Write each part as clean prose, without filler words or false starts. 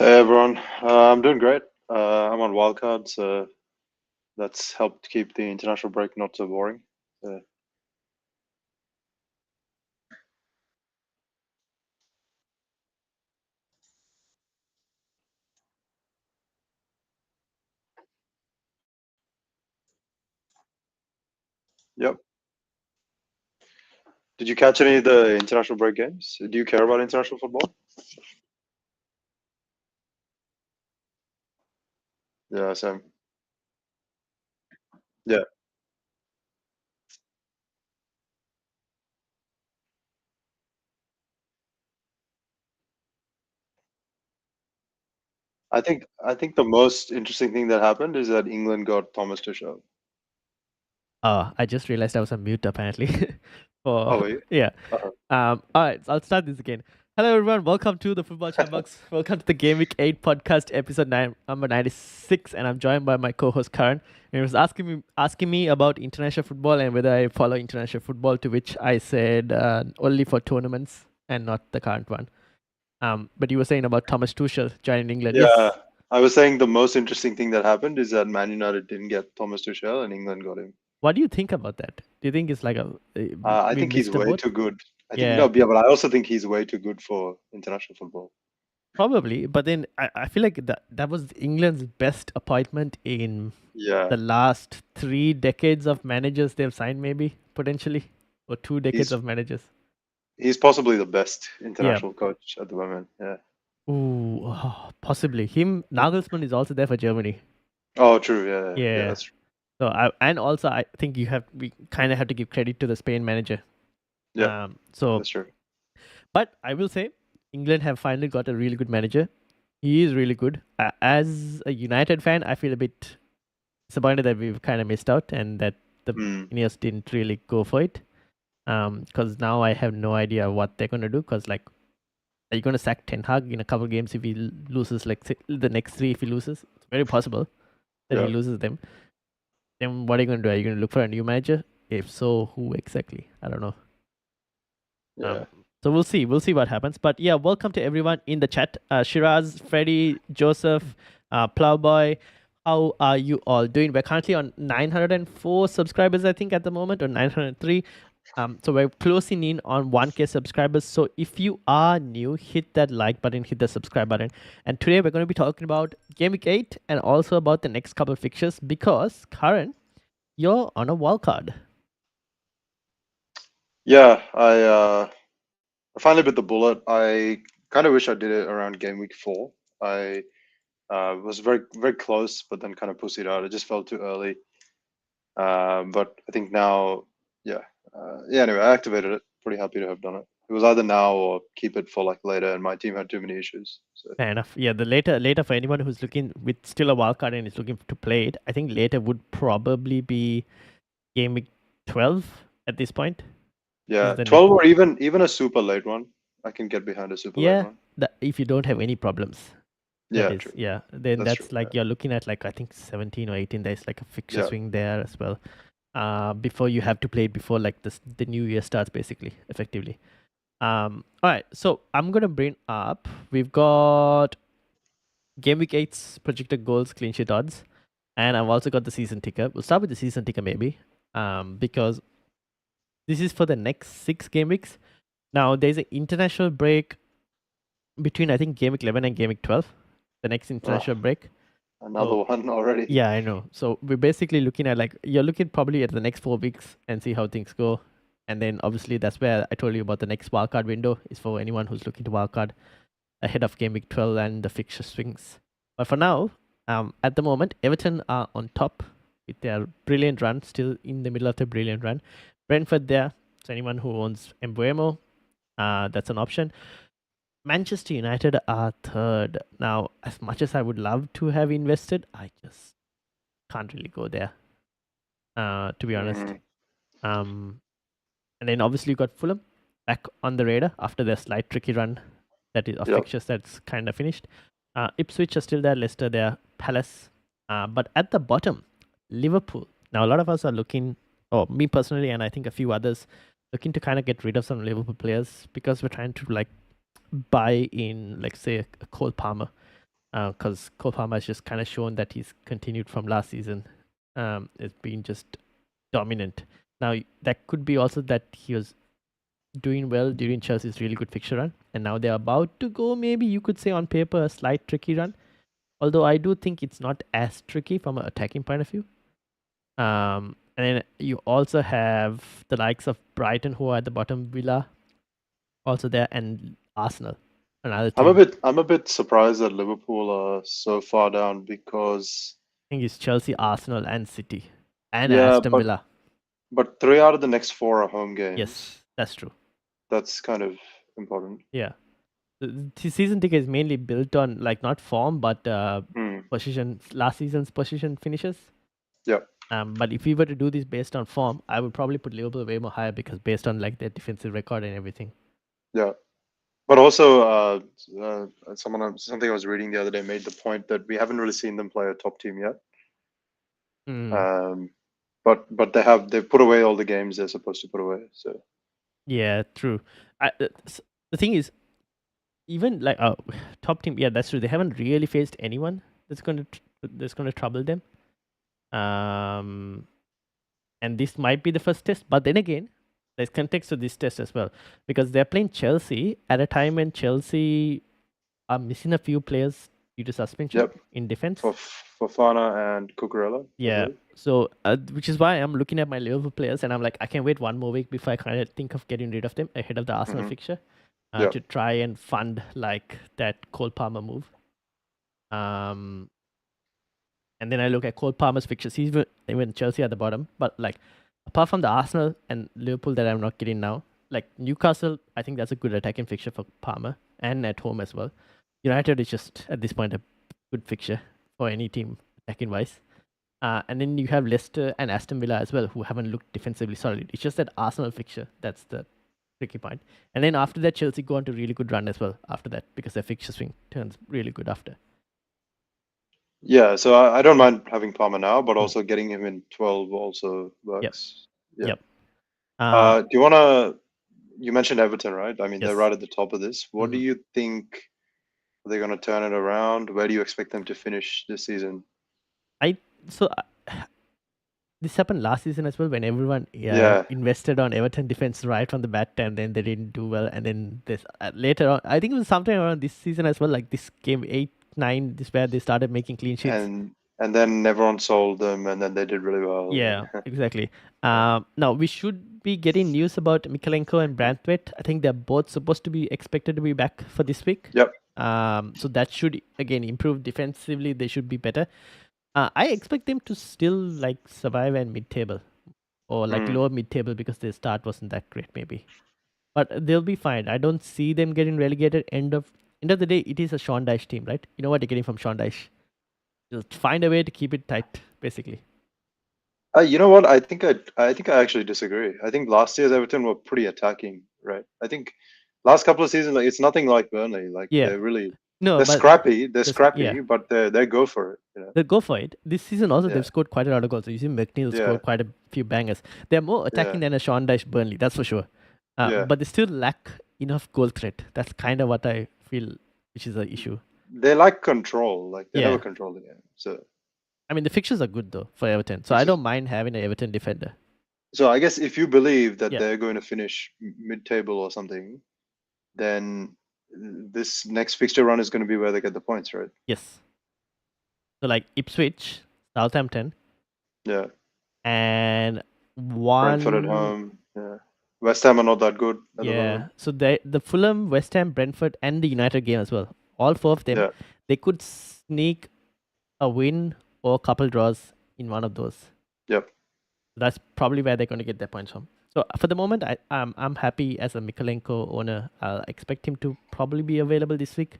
Hey everyone, I'm doing great. I'm on Wildcard, so that's helped keep the international break not so boring. Uh, yep. Did you catch any of the international break games? Do you care about international football? Yeah, same. Yeah, I think the most interesting thing that happened is that England got Thomas Tuchel. I just realized I was on mute apparently. For Oh, wait. yeah. Uh-huh. All right, so I'll start this again. Hello everyone, welcome to the Football Chatbox. Welcome to the Gameweek 8 podcast, episode 9, number 96, and I'm joined by my co-host Karan. And he was asking me about international football and whether I follow international football, to which I said only for tournaments and not the current one. But you were saying about Thomas Tuchel joining England. Yeah, Yes. I was saying the most interesting thing that happened is that Man United didn't get Thomas Tuchel and England got him. What do you think about that? Do you think it's like I we think he's missed a way boat? too good. I think Yeah. no, yeah, but I also think he's way too good for international football. Probably, but then I feel like that was England's best appointment in Yeah, the last 3 decades of managers they've signed, maybe potentially, or 2 decades he's of managers. he's possibly the best Yeah. international coach at the moment. Yeah. Ooh, possibly him. Nagelsmann is also there for Germany. Oh, true. Yeah, yeah, Yeah. that's true. So and also I think we kind of have to give credit to the Spain manager. Yeah, So, that's true. but I will say England have finally got a really good manager. He is really good. As a United fan, I feel a bit disappointed that we've kind of missed out and that the Mm. Ineos didn't really go for it. Because now I have no idea what they're gonna do. Because like, are you gonna sack Ten Hag in a couple games if he loses like the next three? If he loses, it's very possible that he Yeah, loses them. Then what are you gonna do? Are you gonna look for a new manager? If so, who exactly? I don't know. yeah. So we'll see. We'll see what happens. But yeah, welcome to everyone in the chat. Shiraz, Freddie, Joseph, Plowboy. How are you all doing? We're currently on 904 subscribers, I think, at the moment, or 903. So we're closing in on 1K subscribers. So if you are new, hit that like button, hit the subscribe button. And today we're going to be talking about Game Week 8 and also about the next couple of fixtures because, Karan, you're on a wild card. Yeah, I finally bit the bullet. I kind of wish I did it around game week 4. I was very very close, but then kind of pussied out. It just felt too early. But I think now, yeah, yeah. Anyway, I activated it. Pretty happy to have done it. It was either now or keep it for like later, and my team had too many issues. So Fair enough. Yeah, the later for anyone who's looking with still a wild card and is looking to play it, I think later would probably be game week 12 at this point. yeah, Is the 12 next? or even a super late one. I can get behind a super late Yeah, one. if you don't have any problems, that Yeah, is. true. Yeah, then That's true. that's like you're looking at like I think 17 or 18. There's like a fixture Yeah. swing there as well. Before you have to play it before like the new year starts, basically, effectively. All right, so I'm gonna bring up. We've got Game Week 8's projected goals, clean sheet odds, and I've also got the season ticker. We'll start with the season ticker maybe, because this is for the next 6 game weeks. Now there's an international break between I think Game Week 11 and Game Week 12. The next international break. Another So one already. yeah, I know. So we're basically looking at like you're looking probably at the next 4 weeks and see how things go. And then obviously that's where I told you about the next wildcard window is for anyone who's looking to wildcard ahead of Game Week 12 and the fixture swings. But for now, at the moment, Everton are on top with their brilliant run, still in the middle of their brilliant run. Brentford there, so anyone who owns Embuemo, that's an option. Manchester United are third. Now, as much as I would love to have invested, I just can't really go there, to be honest. And then obviously you got Fulham back on the radar after their slight tricky run that is of Yep. fixtures that's kind of finished. Ipswich are still there, Leicester there, Palace. But at the bottom, Liverpool. Now a lot of us are looking, or me personally, and I think a few others, looking to kind of get rid of some Liverpool players because we're trying to like buy in, like say, a Cole Palmer. because Cole Palmer has just kind of shown that he's continued from last season. It's been just dominant. Now that could be also that he was doing well during Chelsea's really good fixture run, and now they're about to go, maybe you could say on paper, a slight tricky run. Although I do think it's not as tricky from an attacking point of view. And then you also have the likes of Brighton, who are at the bottom, Villa also there, and Arsenal, another team. I'm a bit surprised that Liverpool are so far down because I think it's Chelsea, Arsenal, and City, and yeah, Aston Villa. but 3 out of the next 4 are home games. Yes, that's true. That's kind of important. Yeah. The season ticket is mainly built on like not form but position, last season's position finishes. Yeah. But if we were to do this based on form, I would probably put Liverpool way more higher because based on like their defensive record and everything. Yeah. But also, something I was reading the other day made the point that we haven't really seen them play a top team yet. But they've put away all the games they're supposed to put away. So yeah, true. The thing is, even like top team, yeah, that's true. They haven't really faced anyone that's going to trouble them. And this might be the first test, but then again, there's context to this test as well because they're playing Chelsea at a time when Chelsea are missing a few players due to suspension in defense. For Fofana and Cucurella. Yeah. So, which is why I'm looking at my Liverpool players and I'm like, I can wait one more week before I kind of think of getting rid of them ahead of the Arsenal fixture to try and fund like that Cole Palmer move. And then I look at Cole Palmer's fixtures. He's even Chelsea at the bottom, but like apart from the Arsenal and Liverpool that I'm not getting now, like Newcastle, I think that's a good attacking fixture for Palmer and at home as well. United is just at this point a good fixture for any team attacking wise. And then you have Leicester and Aston Villa as well, who haven't looked defensively solid. It's just that Arsenal fixture that's the tricky point. And then after that, Chelsea go on to really good run as well after that because their fixture swing turns really good after. Yeah, so I don't mind having Palmer now, but also getting him in 12 also works. Yep. Do you want to? You mentioned Everton, right? I mean, yes. they're right at the top of this. What do you think? Are they going to turn it around? Where do you expect them to finish this season? This happened last season as well when everyone invested on Everton defense right from the bat and then they didn't do well. And then this later on, I think it was sometime around this season as well, like this game 8-9, this where they started making clean sheets. And then everyone sold them and then they did really well. Yeah, exactly. Now, we should be getting news about Mikalenko and Branthwaite. I think they're both supposed to be expected to be back for this week. Yep. So that should, again, improve defensively. They should be better. I expect them to still like survive at mid-table or like lower mid-table because their start wasn't that great maybe. But they'll be fine. I don't see them getting relegated. End of the day, it is a Sean Dyche team, right? You know what you're getting from Sean Dyche. Just find a way to keep it tight, basically. You know what? I think I actually disagree. I think last year's Everton were pretty attacking, right? I think last couple of seasons, like it's nothing like Burnley. Like they're really they're scrappy. They're scrappy, but they go for it. You know? They go for it. This season also they've scored quite a lot of goals. So you see McNeil scored quite a few bangers. They're more attacking than a Sean Dyche Burnley, that's for sure. But they still lack enough goal threat. That's kind of what I feel, which is an issue. They like control. Like they never control the game. So I mean, the fixtures are good though for Everton. So I don't mind having an Everton defender. So I guess if you believe that they're going to finish mid-table or something, then this next fixture run is going to be where they get the points, right? Yes. So like Ipswich, Southampton. Yeah. And Brentford at home. Yeah. West Ham are not that good. So the Fulham, West Ham, Brentford, and the United game as well. All four of them, they could sneak a win or a couple draws in one of those. Yep. That's probably where they're going to get their points from. So for the moment, I'm happy as a Mikalenko owner. I'll expect him to probably be available this week,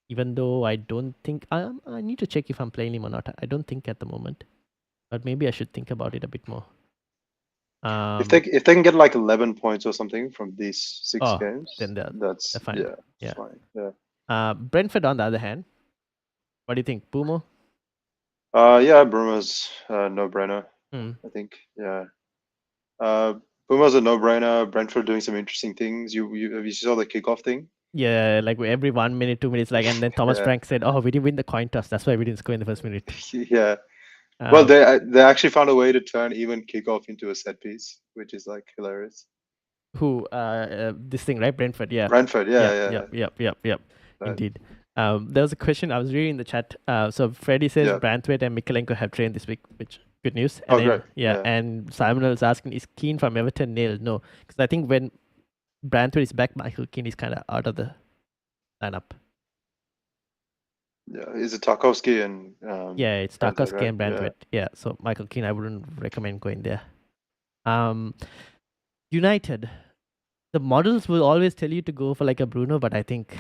even though I don't think I need to check if I'm playing him or not. I don't think at the moment, but maybe I should think about it a bit more. If they can get like 11 points or something from these 6 games, then that's fine. Fine. Yeah. Brentford, on the other hand, what do you think, Pumo? Bruma's a no-brainer. I think. Yeah. Puma's a no-brainer. Brentford doing some interesting things. You saw the kickoff thing? Yeah, like every 1 minute, 2 minutes, like, and then Thomas Yeah. Frank said, "Oh, we didn't win the coin toss. That's why we didn't score in the first minute." Yeah. Well, Um, they actually found a way to turn even kickoff into a set piece, which is like hilarious. who this thing, right? Brentford, yeah. Brentford, Yep, yeah. yep. But, Indeed. There was a question I was reading in the chat. So Freddie says yeah. Branthwaite and Mikalenko have trained this week, which good news. And Oh, then great. yeah, Yeah. and Simon was asking, is Keane from Everton nailed? No, because I think when Branthwaite is back, Michael Keane is kind of out of the lineup. Yeah. Is it Tarkovsky and Yeah, it's Brentford, Tarkowski right? and Branthwaite. Yeah, so Michael Keane, I wouldn't recommend going there. United, the models will always tell you to go for like a Bruno, but I think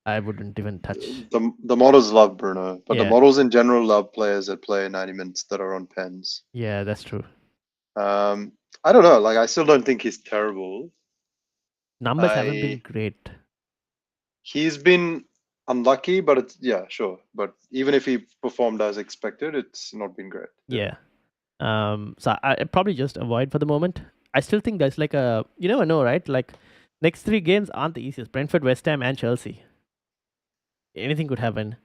I wouldn't even touch. The models love Bruno, but the Yeah. models in general love players that play 90 minutes that are on pens. Yeah, that's true. I don't know. Like, I still don't think he's terrible. Numbers haven't been great. He's been unlucky, but it's sure. But even if he performed as expected, it's not been great. Yeah. So I'd probably just avoid for the moment. I still think there's like a, you never know, right? Like next 3 games aren't the easiest. Brentford, West Ham, and Chelsea. Anything could happen.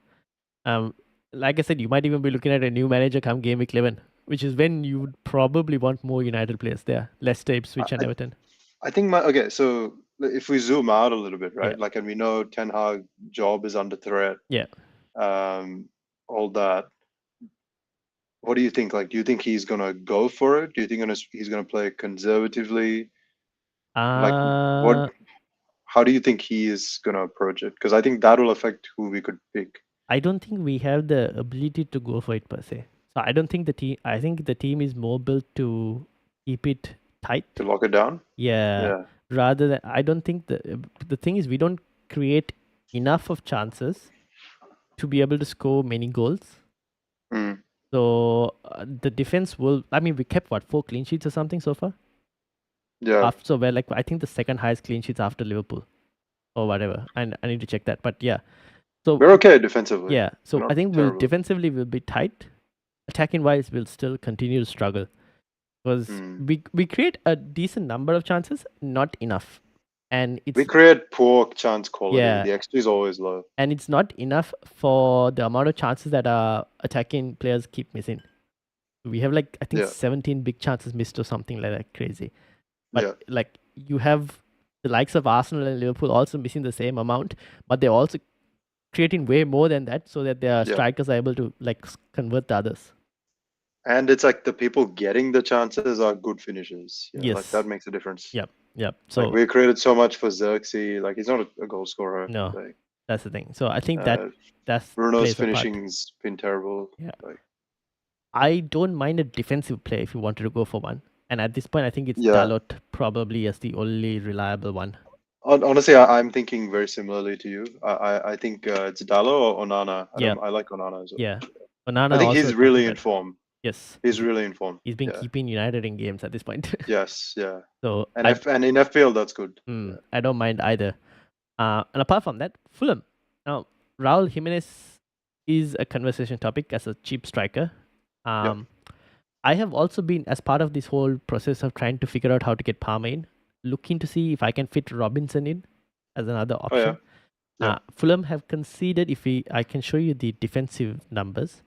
Like I said, you might even be looking at a new manager come game week 11, which is when you would probably want more United players there. Leicester, Ipswich, and Everton. I think so if we zoom out a little bit, right? Yeah. Like, and we know Ten Hag job is under threat. Yeah. All that. What do you think? Like, do you think he's gonna go for it? Do you think he's gonna play conservatively? Like, what? How do you think he is gonna approach it? Because I think that will affect who we could pick. I don't think we have the ability to go for it per se. So I don't think the team. I think the team is more built to keep it tight. To lock it down? Yeah. Rather than, I don't think the thing is we don't create enough of chances to be able to score many goals. Mm. So the defense will. I mean, we kept 4 clean sheets or something so far. Yeah. So we're like, I think the second highest clean sheets after Liverpool, or whatever. I need to check that, but yeah. So we're okay defensively. Yeah. So I think terrible. defensively we'll be tight. Attacking wise, we'll still continue to struggle because we create a decent number of chances, not enough, and we create poor chance quality. Yeah. The XG is always low, and it's not enough for the amount of chances that our attacking players keep missing. We have like I think 17 big chances missed or something like that, crazy. But like you have the likes of Arsenal and Liverpool also missing the same amount, but they're also creating way more than that, so that their strikers are able to like convert the others. And it's like the people getting the chances are good finishers. Yes. Like that makes a difference. Yep. So like we created so much for Xerxes. Like he's not a goal scorer. No, like, that's the thing. So I think that's Bruno's finishing's been terrible. Yeah. Like, I don't mind a defensive play if you wanted to go for one. And at this point, I think it's Dalot probably as the only reliable one. Honestly, I'm thinking very similarly to you. I think it's Dalot or Onana. I like Onana as well. Yeah. Onana I think he's really in form. Yes. He's really in form. He's been keeping United in games at this point. Yes, yeah. So and in FPL, that's good. I don't mind either. And apart from that, Fulham. Now, Raul Jimenez is a conversation topic as a cheap striker. I have also been, as part of this whole process of trying to figure out how to get Palmer in, looking to see if I can fit Robinson in as another option. Fulham have conceded, I can show you the defensive numbers.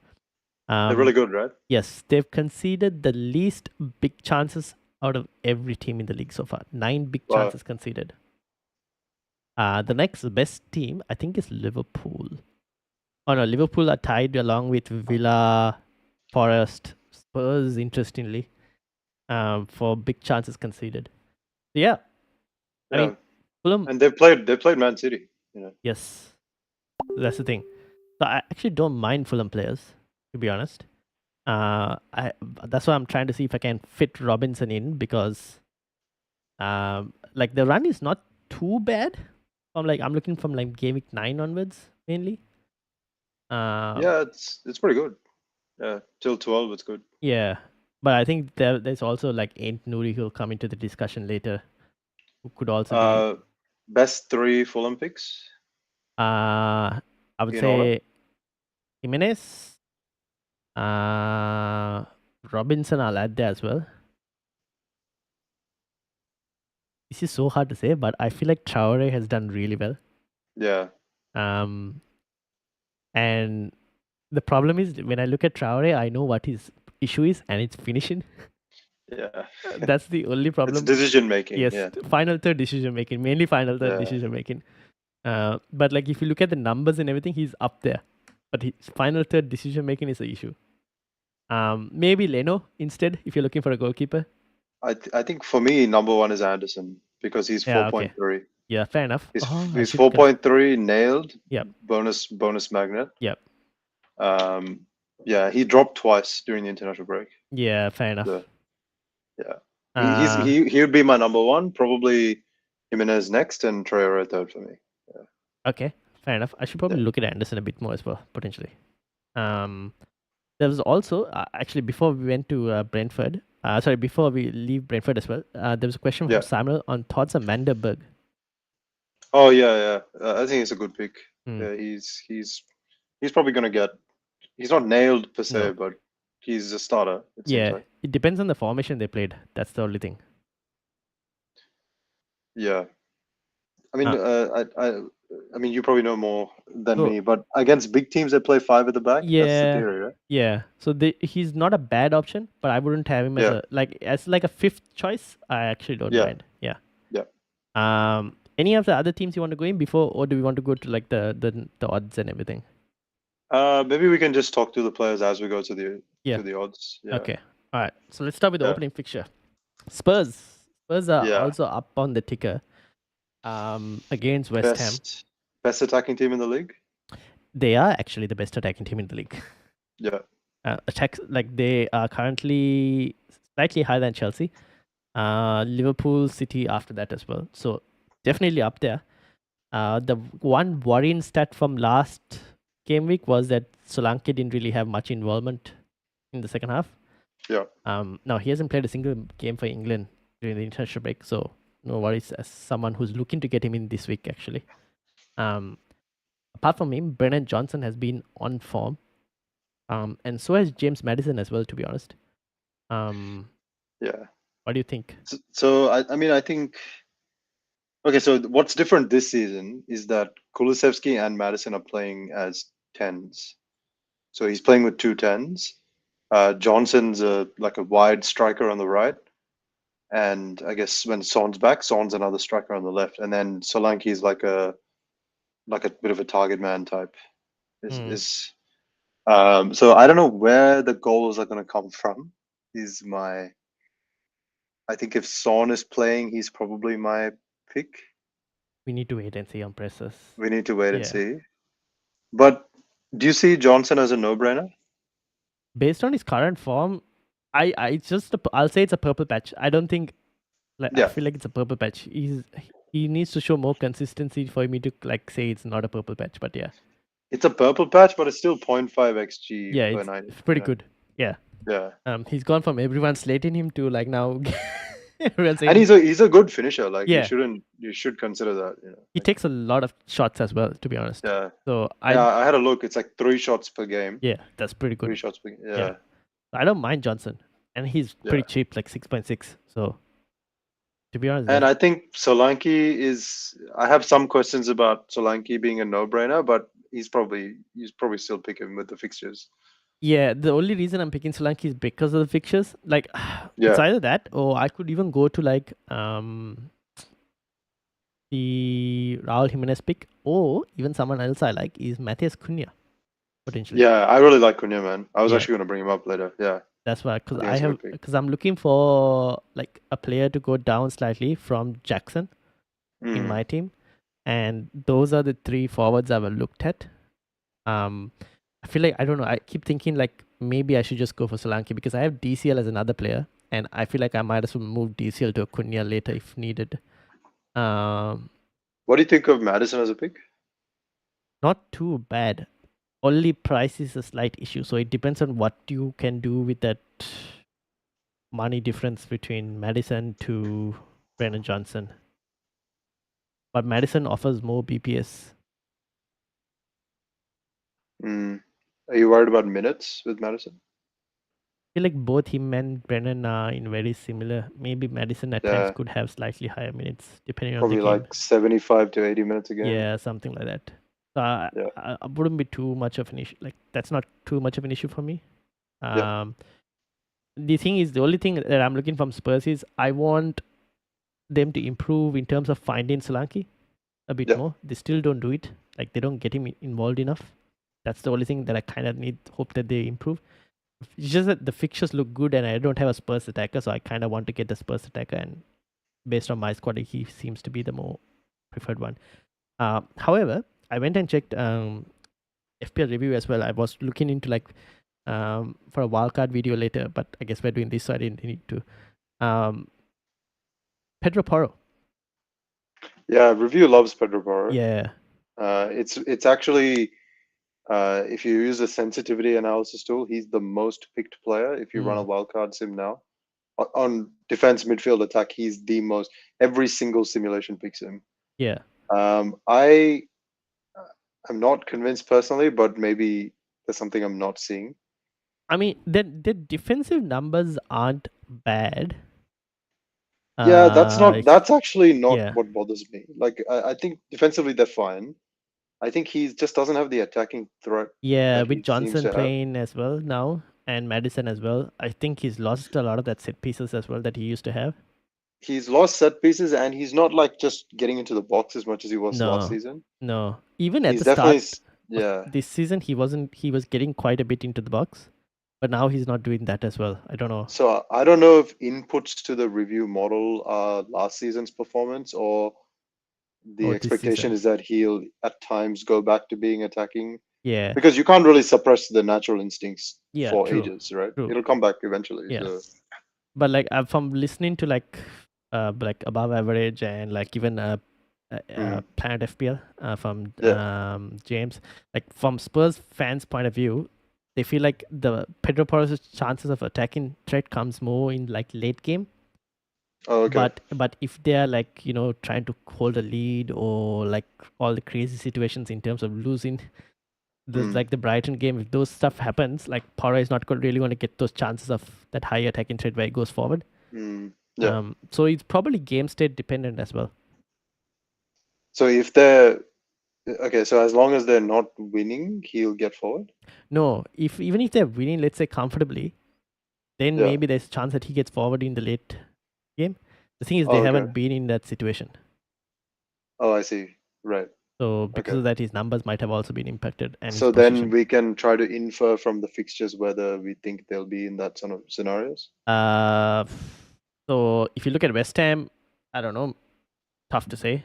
They're really good, right? Yes, they've conceded the least big chances out of every team in the league so far. 9 big chances conceded. The next best team, I think, is Liverpool. Oh no, Liverpool are tied along with Villa, Forest, Spurs, interestingly, for big chances conceded. So I mean, Fulham, and they've played Man City. Yes, that's the thing. So I actually don't mind Fulham players, to be honest. That's why I'm trying to see if I can fit Robinson in, because like the run is not too bad. I'm looking from like game week 9 onwards mainly. It's pretty good. Yeah, till 12 it's good. Yeah, but I think there's also like Ain't Nouri who'll come into the discussion later, who could also be best 3 Fulham picks. I would say Jimenez, Robinson. I'll add there as well. this is so hard to say, but I feel like Traore has done really well. Yeah. Um, and the problem is when I look at Traore, I know what his issue is, and it's finishing. Yeah. That's the only It's problem. decision making. Yes, Yeah. final third decision making, mainly final third Yeah. decision making. But like if you look at the numbers and everything, he's up there. But his final third decision making is the issue. Maybe Leno instead if you're looking for a goalkeeper. I think for me, number one is Anderson because he's Yeah, okay. 4.3. Yeah, fair enough. He's I he's should 4.3 nailed. Yep. Bonus magnet. Yep. Yeah, he dropped twice during the international break. Yeah, fair enough. So, yeah. Uh, He would be my number one. Probably Jimenez next and Traore third for me. okay, fair enough. I should probably Yeah. look at Anderson a bit more as well, potentially. There was also actually before we went to Brentford. Before we leave Brentford as well. There was a question from Yeah. Samuel on thoughts on Vanderberg. Oh yeah. I think it's a good pick. Hmm. Yeah, he's probably gonna get. He's not nailed per se, No. but he's a starter. It seems Yeah, like. it depends on the formation they played. That's the only thing. Yeah. I mean, Uh, I mean, you probably know more than so me, but against big teams, they play five at the back. That's the yeah, theory, right? yeah. So he's not a bad option, but I wouldn't have him as Yeah. a fifth choice. I actually don't Yeah. mind. Yeah. Yeah. Any of the other teams you want to go in before, or do we want to go to like the odds and everything? Maybe we can just talk to the players as we go to the odds. Yeah. Okay. All right. So let's start with the Yeah. opening fixture. Spurs are Yeah. also up on the ticker. Against West Ham. Best attacking team in the league. They are actually the best attacking team in the league. Yeah. They are currently slightly higher than Chelsea. Liverpool, City after that as well. So definitely up there. The one worrying stat from last game week was that Solanke didn't really have much involvement in the second half. Yeah. Now he hasn't played a single game for England during the international break, so no worries as someone who's looking to get him in this week actually. Apart from him, Brennan Johnson has been on form. And so has James Maddison as well, to be honest. Yeah. What do you think? So I mean, I think. Okay, so what's different this season is that Kulusevski and Madison are playing as tens. So he's playing with two tens. Johnson's like a wide striker on the right. And I guess when Son's back, Son's another striker on the left. And then Solanke is like a bit of a target man type. So I don't know where the goals are going to come from. I think if Son is playing, he's probably my pick. We need to wait and see on presses. We need to wait and see. But do you see Johnson as a no-brainer? Based on his current form, I'll say it's a purple patch. I don't think I feel like it's a purple patch. He needs to show more consistency for me to say it's not a purple patch, but yeah. It's a purple patch, but it's still 0.5 XG per 90. It's pretty good. Yeah. Yeah. He's gone from everyone slating him to now everyone's saying, and he's a good finisher. Like you should consider that. He takes a lot of shots as well, to be honest. Yeah. So I had a look. It's like 3 shots per game. Yeah, that's pretty good. 3 shots per game. Yeah. I don't mind Johnson, and he's pretty cheap, like 6.6. So to be honest, and I think Solanke is. I have some questions about Solanke being a no-brainer, but he's probably still picking with the fixtures. Yeah, the only reason I'm picking Solanke is because of the fixtures. It's either that, or I could even go to the Raul Jimenez pick, or even someone else I like is Matheus Cunha, potentially. Yeah, I really like Cunha, man. I was actually going to bring him up later. Yeah. That's why, because I'm looking for a player to go down slightly from Jackson in my team, and those are the 3 forwards I've looked at. I feel like I don't know. I keep thinking maybe I should just go for Solanke because I have DCL as another player, and I feel like I might as well move DCL to a Cunha later if needed. What do you think of Madison as a pick? Not too bad. Only price is a slight issue, so it depends on what you can do with that money difference between Madison to Brennan Johnson. But Madison offers more BPS. Are you worried about minutes with Madison? feel like both him and Brennan are in very similar. Maybe Madison at times Yeah, could have slightly higher minutes depending on the probably game. like 75 to 80 minutes a game. Yeah, something like that. So Yeah, I wouldn't be too much of an issue. Like that's not too much of an issue for me. yeah, Um, the thing is, the only thing that I'm looking from Spurs is I want them to improve in terms of finding Solanke a bit yeah. more. They still don't do it. Like they don't get him involved enough. That's the only thing that I kind of need hope that they improve. It's just that the fixtures look good, and I don't have a Spurs attacker, so I kind of want to get the Spurs attacker. And based on my squad, he seems to be the more preferred one. However, I went and checked FPL review as well. I was looking into like for a wildcard video later, but I guess we're doing this, so I didn't need to. Pedro Porro. Yeah, review loves Pedro Porro. Yeah. It's actually if you use a sensitivity analysis tool, he's the most picked player. If you run a wildcard sim now on defense, midfield, attack, he's the most. Every single simulation picks him. Yeah. I am not convinced personally, but maybe there's something I'm not seeing. I mean, the defensive numbers aren't bad. Yeah, that's actually not Yeah. what bothers me. Like I think defensively they're fine. I think he just doesn't have the attacking threat Yeah, that with he seems Johnson to have. playing as well now and Madison as well. I think he's lost a lot of that set pieces as well that he used to have. He's lost set pieces and he's not like just getting into the box as much as he was last No, season. no. Even at He's the start definitely of yeah. this season, he wasn't. He was getting quite a bit into the box, but now he's not doing that as well. I don't know. So I don't know if inputs to the review model are last season's performance or the Or this expectation season. is that he'll at times go back to being attacking Yeah. because you can't really suppress the natural instincts Yeah. for True. ages, right? True. It'll come back eventually. Yeah. So But like from listening to like above average and like even Planet FPL from yeah. James, like from Spurs fans' point of view, they feel like the Pedro Porro's chances of attacking threat comes more in like late game. Oh, okay. But if they are like trying to hold a lead or like all the crazy situations in terms of losing, there's like the Brighton game. If those stuff happens, like Porro is not really going to get those chances of that high attacking threat where he goes forward. Yeah. So it's probably game state dependent as well. So if they're okay, so as long as they're not winning, he'll get forward. No, even if they're winning, let's say comfortably, then Yeah. maybe there's a chance that he gets forward in the late game. The thing is, they Oh, okay. haven't been in that situation. Oh, I see. Right. So because Okay. of that, his numbers might have also been impacted and his So then position. we can try to infer from the fixtures whether we think they'll be in that sort of scenarios. So if you look at West Ham, I don't know, tough to say.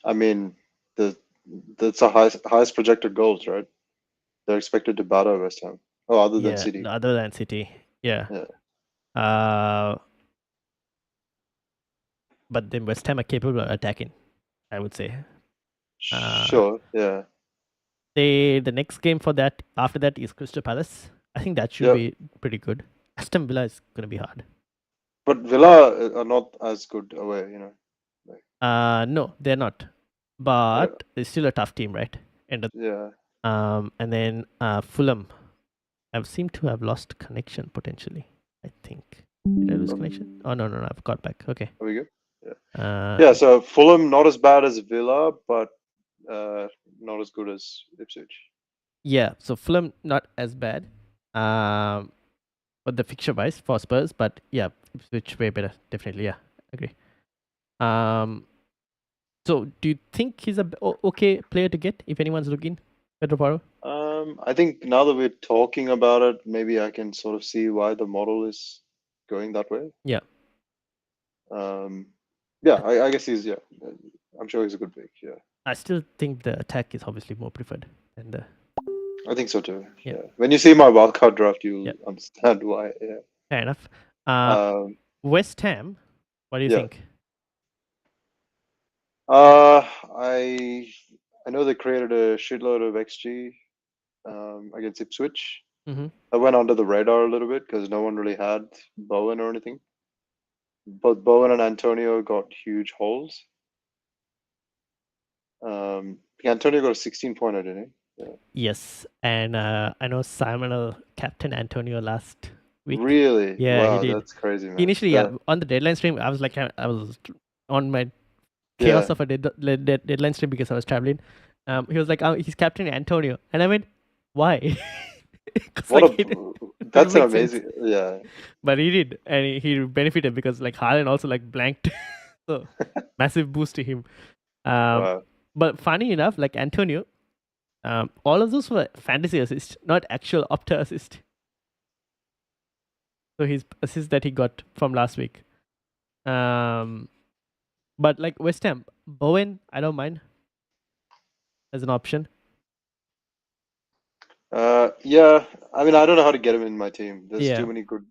I mean, that's the highest projected goals, right? They're expected to batter West Ham. Oh, other than Yeah, City. other than City, yeah. Yeah. But then West Ham are capable of attacking, I would say. Sure. Yeah. The next game for that after that is Crystal Palace. I think that should Yeah. be pretty good. Aston Villa is gonna be hard. But Villa are not as good away, you know. No, they're not. But it's still a tough team, right? Yeah. And then Fulham. I've seemed to have lost connection potentially. I think. Did I lose connection? Oh no, I've got back. Okay. Are we good? Uh, Yeah. So Fulham not as bad as Villa, but not as good as Ipswich. Yeah. So Fulham not as bad. But the fixture wise for Spurs, but yeah, Ipswich way better. Definitely, yeah, agree. So do you think he's a okay player to get if anyone's looking, Pedro Porro? I think now that we're talking about it, maybe I can sort of see why the model is going that way. Yeah. Yeah, I guess he's I'm sure he's a good pick. Yeah. I still think the attack is obviously more preferred than the. I think so too. Yeah. Yeah. When you see my wildcard draft, you'll Yeah. understand why. Yeah. Fair enough. West Ham, what do you Yeah. think? I know they created a shitload of XG against Ipswich. Mm-hmm. I went under the radar a little bit because no one really had Bowen or anything. Both Bowen and Antonio got huge holes. Antonio got a 16 pointer, didn't he? Yes, and I know Simon captain Antonio last week. Really? Yeah, he Wow, did. that's crazy, man. Initially, yeah, on the deadline stream, I was like, I was on my chaos Yeah. of a deadline stream because I was traveling. He was like, he's captain Antonio, and I went, why? Because What like a it didn't that's an make sense. amazing. Yeah. But he did, and he benefited because like Haaland also like blanked, so massive boost to him. Wow. But funny enough, like Antonio, all of those were fantasy assists, not actual Opta assist. So his assist that he got from last week. But like West Ham, Bowen, I don't mind as an option. Yeah. I mean, I don't know how to get him in my team. There's too Yeah, many good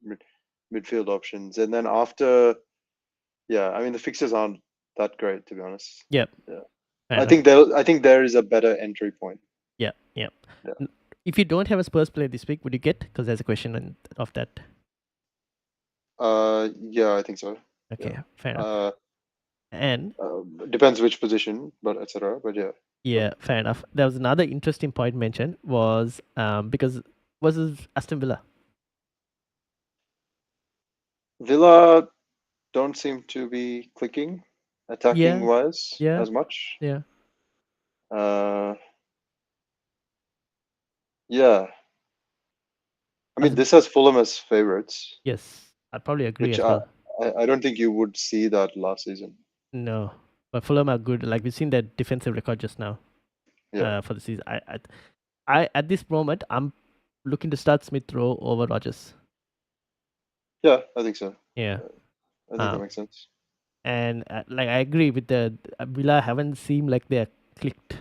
midfield options, and then after, yeah, I mean, the fixtures aren't that great, to be honest. yeah, Yeah. fair enough. I think there is a better entry point. Yeah, yeah. Yeah. If you don't have a Spurs player this week, would you get? Because there's a question of that. Yeah, I think so. Okay, Yeah. fair enough. And Depends which position, but etc. But yeah. yeah, fair enough. There was another interesting point mentioned was because versus Aston Villa. Villa don't seem to be clicking attacking Yeah, wise yeah, as much. yeah. Uh, yeah. I mean, As this has Fulham as favorites, yes, I'd probably agree which as well. I don't think you would see that last season. No, but Fulham are good. Like we've seen their defensive record just now. Yeah. For the season, I at this moment I'm looking to start Smith Rowe over Rogers. Yeah, I think so. Yeah. I think that makes sense. And like I agree with the Villa haven't seemed like they're clicked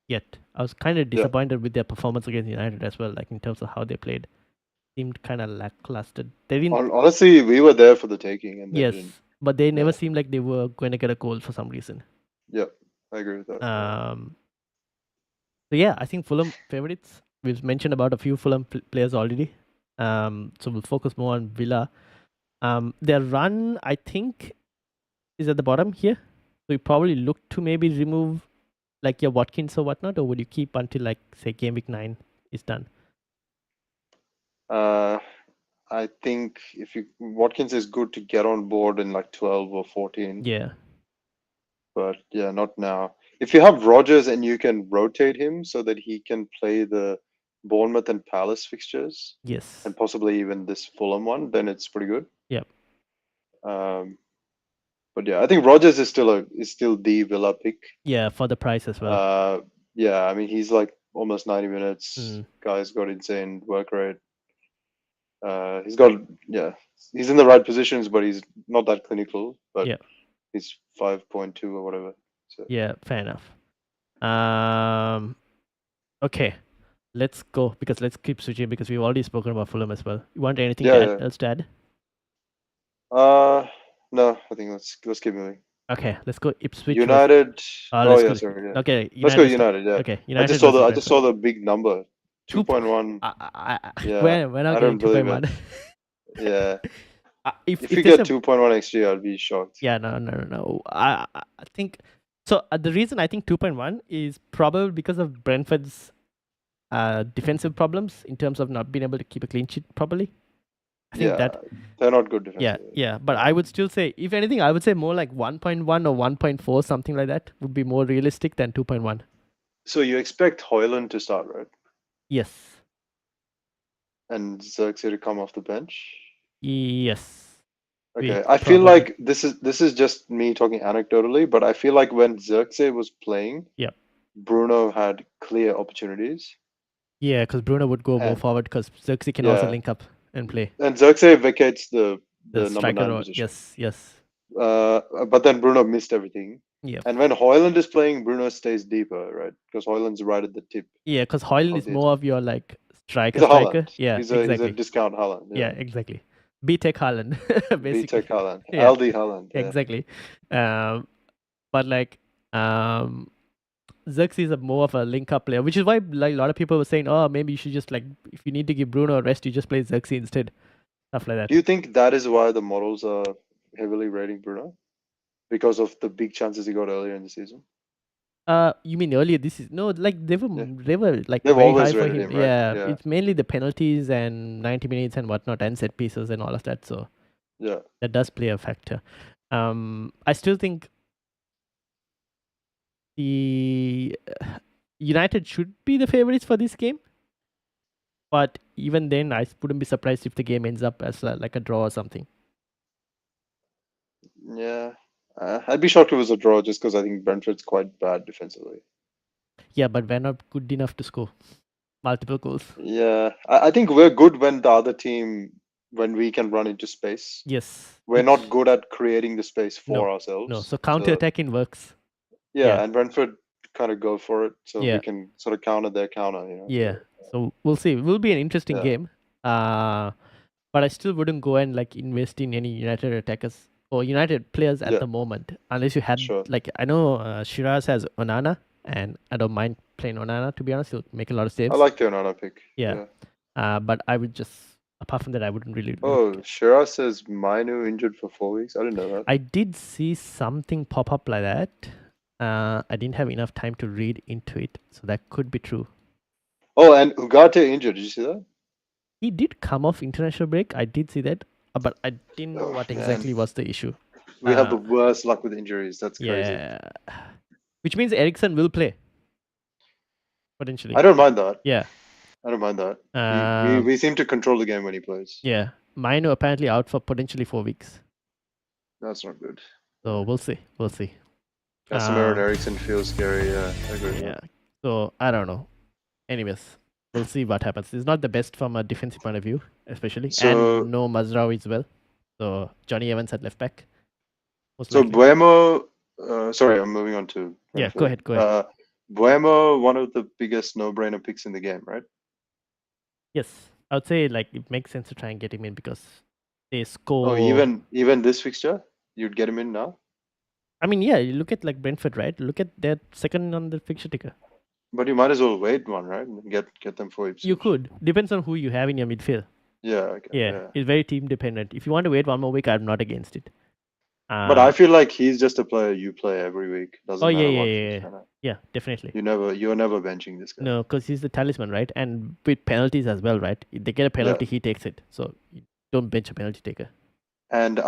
yet. I was kind of Yeah. disappointed with their performance against United as well, like in terms of how they played. Seemed kind of lackluster. They didn't. Honestly, we were there for the taking, and they Yes, didn't. but they never Yeah. seemed like they were going to get a goal for some reason. Yeah, I agree with that. So yeah, I think Fulham favorites. We've mentioned about a few Fulham players already. So we'll focus more on Villa. Their run, I think, is at the bottom here. So you probably look to maybe remove like your Watkins or whatnot, or would you keep until like say game week 9 is done? I think if you Watkins is good to get on board in like 12 or 14. Yeah. But yeah, not now. If you have Rogers and you can rotate him so that he can play the Bournemouth and Palace fixtures Yes. and possibly even this Fulham one, then it's pretty good. Yep. But yeah, I think Rogers is still the Villa pick. Yeah, for the price as well. Yeah, I mean he's like almost 90 minutes. Mm. Guy's got insane work rate. He's in the right positions, but he's not that clinical. But Yeah. he's 5.2 or whatever. So Yeah, fair enough. Okay, let's go because let's keep switching because we've already spoken about Fulham as well. You want anything else to add? No, I think let's keep moving. Okay, let's go Ipswich. United. Let's go. Sorry. Yeah. Okay, Let's go United. Yeah. Okay, United. I just saw the big number. 2.1. Yeah. When I don't believe 2.1. Yeah. If you get 2.1 XG, I'd be shocked. Yeah, no. I think so. The reason I think 2.1 is probably because of Brentford's defensive problems in terms of not being able to keep a clean sheet properly. I think that they're not good defensively. Yeah. But I would still say, if anything, I would say more like 1.1 or 1.4, something like that, would be more realistic than 2.1. So you expect Højlund to start, right? Yes. And Xerxes to come off the bench? Yes. Okay. I feel like this is just me talking anecdotally, but I feel like when Xerxes was playing, Bruno had clear opportunities. Yeah, because Bruno would go more forward because Xerxes can also link up and play. And Xerxes vacates the number 9 position. Yes. But then Bruno missed everything. Yeah. And when Højlund is playing, Bruno stays deeper, right? Because Højlund's right at the tip. Yeah, because Højlund is more of your like striker. Yeah, he's a discount Haaland. Yeah, exactly. B-Tech Haaland, basically. B-Tech Haaland. LD Haaland. Yeah. Exactly. But like Xerxes is more of a link-up player, which is why like a lot of people were saying, oh, maybe you should just like, if you need to give Bruno a rest, you just play Xerxes instead. Stuff like that. Do you think that is why the models are heavily rating Bruno? Because of the big chances he got earlier in the season? You mean earlier? This is no, like they were like They've very high always for rated him. him, right? Yeah, Yeah. it's mainly the penalties and 90 minutes and whatnot and set pieces and all of that. So Yeah. that does play a factor. I still think the United should be the favorites for this game, but even then, I wouldn't be surprised if the game ends up as like a draw or something. Yeah. I'd be shocked if it was a draw just because I think Brentford's quite bad defensively. Yeah, but we're not good enough to score multiple goals. Yeah. I think we're good when the other team, when we can run into space. Yes, We're not good at creating the space for no. ourselves. So counter-attacking works. Yeah, and Brentford kind of go for it, so Yeah. we can sort of counter their counter, you know. Yeah. So we'll see. It will be an interesting Yeah. game. But I still wouldn't go and like invest in any United attackers or United players at Yeah. the moment, unless you had Sure. like I know Shiraz has Onana, and I don't mind playing Onana, to be honest. He'll make a lot of saves. I like the Onana pick. Yeah. But I would just apart from that, I wouldn't really. Oh, Shira says Mainu injured for 4 weeks. I didn't know that. I did see something pop up like that. I didn't have enough time to read into it, so that could be true. Oh, and Ugarte injured. Did you see that? He did come off international break. I did see that, but I didn't know Oh, what man. exactly was the issue. We have the worst luck with injuries. That's crazy. Yeah, which means Ericsson will play potentially. I don't mind that. Yeah. I don't mind that. We seem to control the game when he plays. Yeah. Mino apparently out for potentially 4 weeks. That's not good. So we'll see. We'll see. Casemiro and Ericsson feel scary. Yeah, I agree. Yeah. So I don't know. Anyways, we'll see what happens. It's not the best from a defensive point of view, especially. So, and no Mazraoui as well. So Johnny Evans at left back. So Buemo, sorry, I'm moving on to. Yeah, go ahead. Buemo, one of the biggest no-brainer picks in the game, right? Yes, I would say like it makes sense to try and get him in because they score. Oh, even this fixture, you'd get him in now. I mean, yeah, you look at like Brentford, right? Look at their second on the fixture ticker. But you might as well wait one, right? And get them for Ipswich. You could. Depends on who you have in your midfield. Yeah. Okay. Yeah, it's very team dependent. If you want to wait one more week, I'm not against it. But I feel like he's just a player you play every week. Doesn't matter what. Yeah, definitely. You're never benching this guy. No, because he's the talisman, right? And with penalties as well, right? If they get a penalty, he takes it. So you don't bench a penalty taker. And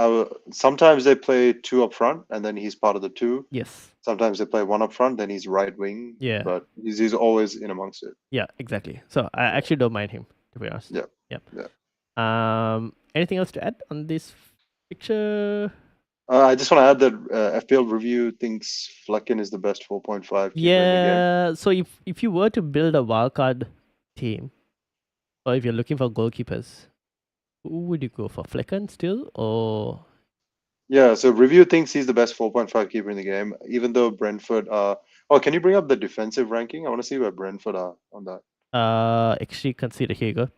sometimes they play 2 up front, and then he's part of the 2. Yes. Sometimes they play 1 up front, then he's right wing. Yeah. But he's always in amongst it. Yeah, exactly. So I actually don't mind him, to be honest. Yeah. Anything else to add on this picture? I just want to add that FPL Review thinks Flecken is the best 4.5 keeper in the game. So if you were to build a wildcard team, or if you're looking for goalkeepers, who would you go for? Flecken still, or? Yeah, so Review thinks he's the best 4.5 keeper in the game, even though Brentford are... Oh, can you bring up the defensive ranking? I want to see where Brentford are on that. Actually consider, here you go.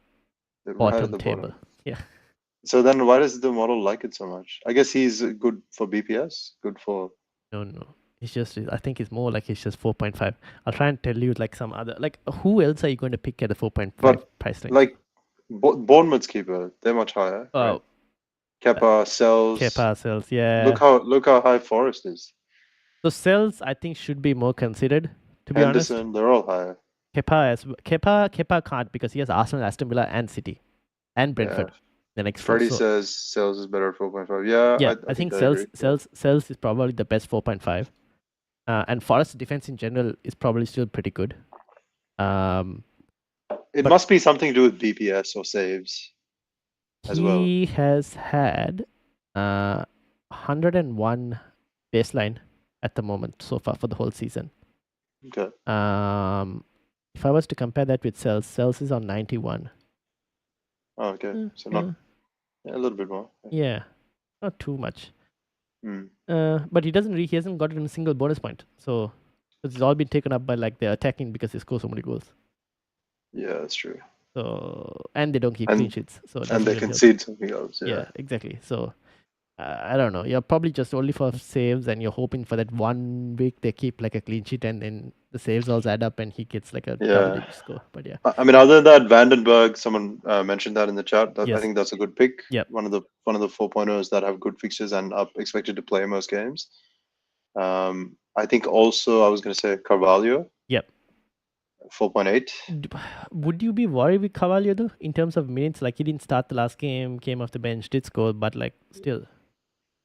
Right at the table. bottom. Yeah. So then why does the model like it so much? I guess he's good for BPS, good for... No. It's just, I think it's more like it's just 4.5. I'll try and tell you like some other, like who else are you going to pick at a 4.5 price range? Like Bournemouth's keeper, they're much higher. Oh. Right? Kepa, Sells, yeah. Look how high Forest is. So Sells, I think, should be more considered, to be honest. Henderson, they're all higher. Kepa can't because he has Arsenal, Aston Villa, and City, and Brentford. The next Freddie says Sells is better at 4.5. Yeah, I think Sells is probably the best 4.5. And Forest's defense in general is probably still pretty good. It must be something to do with BPS or saves as well. He has had 101 baseline at the moment so far for the whole season. Okay. If I was to compare that with Sells is on 91. Oh, okay. So not a little bit more. Yeah, not too much. Mm. But he hasn't gotten a single bonus point. So it's all been taken up by like the attacking because they score so many goals. Yeah, that's true. So and they don't keep clean sheets. So and they concede something else. Yeah, exactly. So I don't know. You're probably just only for saves, and you're hoping for that 1 week they keep like a clean sheet, and then the saves all add up, and he gets like a double-digit score. But yeah. I mean, other than that, Vandenberg, someone mentioned that in the chat. I think that's a good pick. Yeah. One of the 4.0s that have good fixtures and are expected to play most games. I think also I was going to say Carvalho. Yep. 4.8. Would you be worried with Carvalho though, in terms of minutes? Like he didn't start the last game, came off the bench, did score, but like still,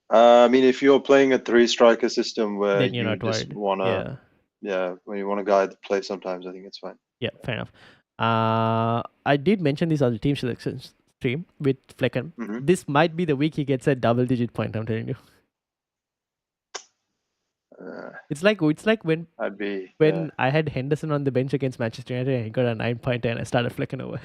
I mean, if you're playing a three striker system where then you're you not just worried. wanna, Yeah. when you want a guy to play, sometimes I think it's fine. Yeah, fair enough. I did mention this on the team selection stream with Flecken. Hmm. This might be the week he gets a double-digit point. I'm telling you. It's like when I'd be I had Henderson on the bench against Manchester United and he got a 9 point and I started Flecken over.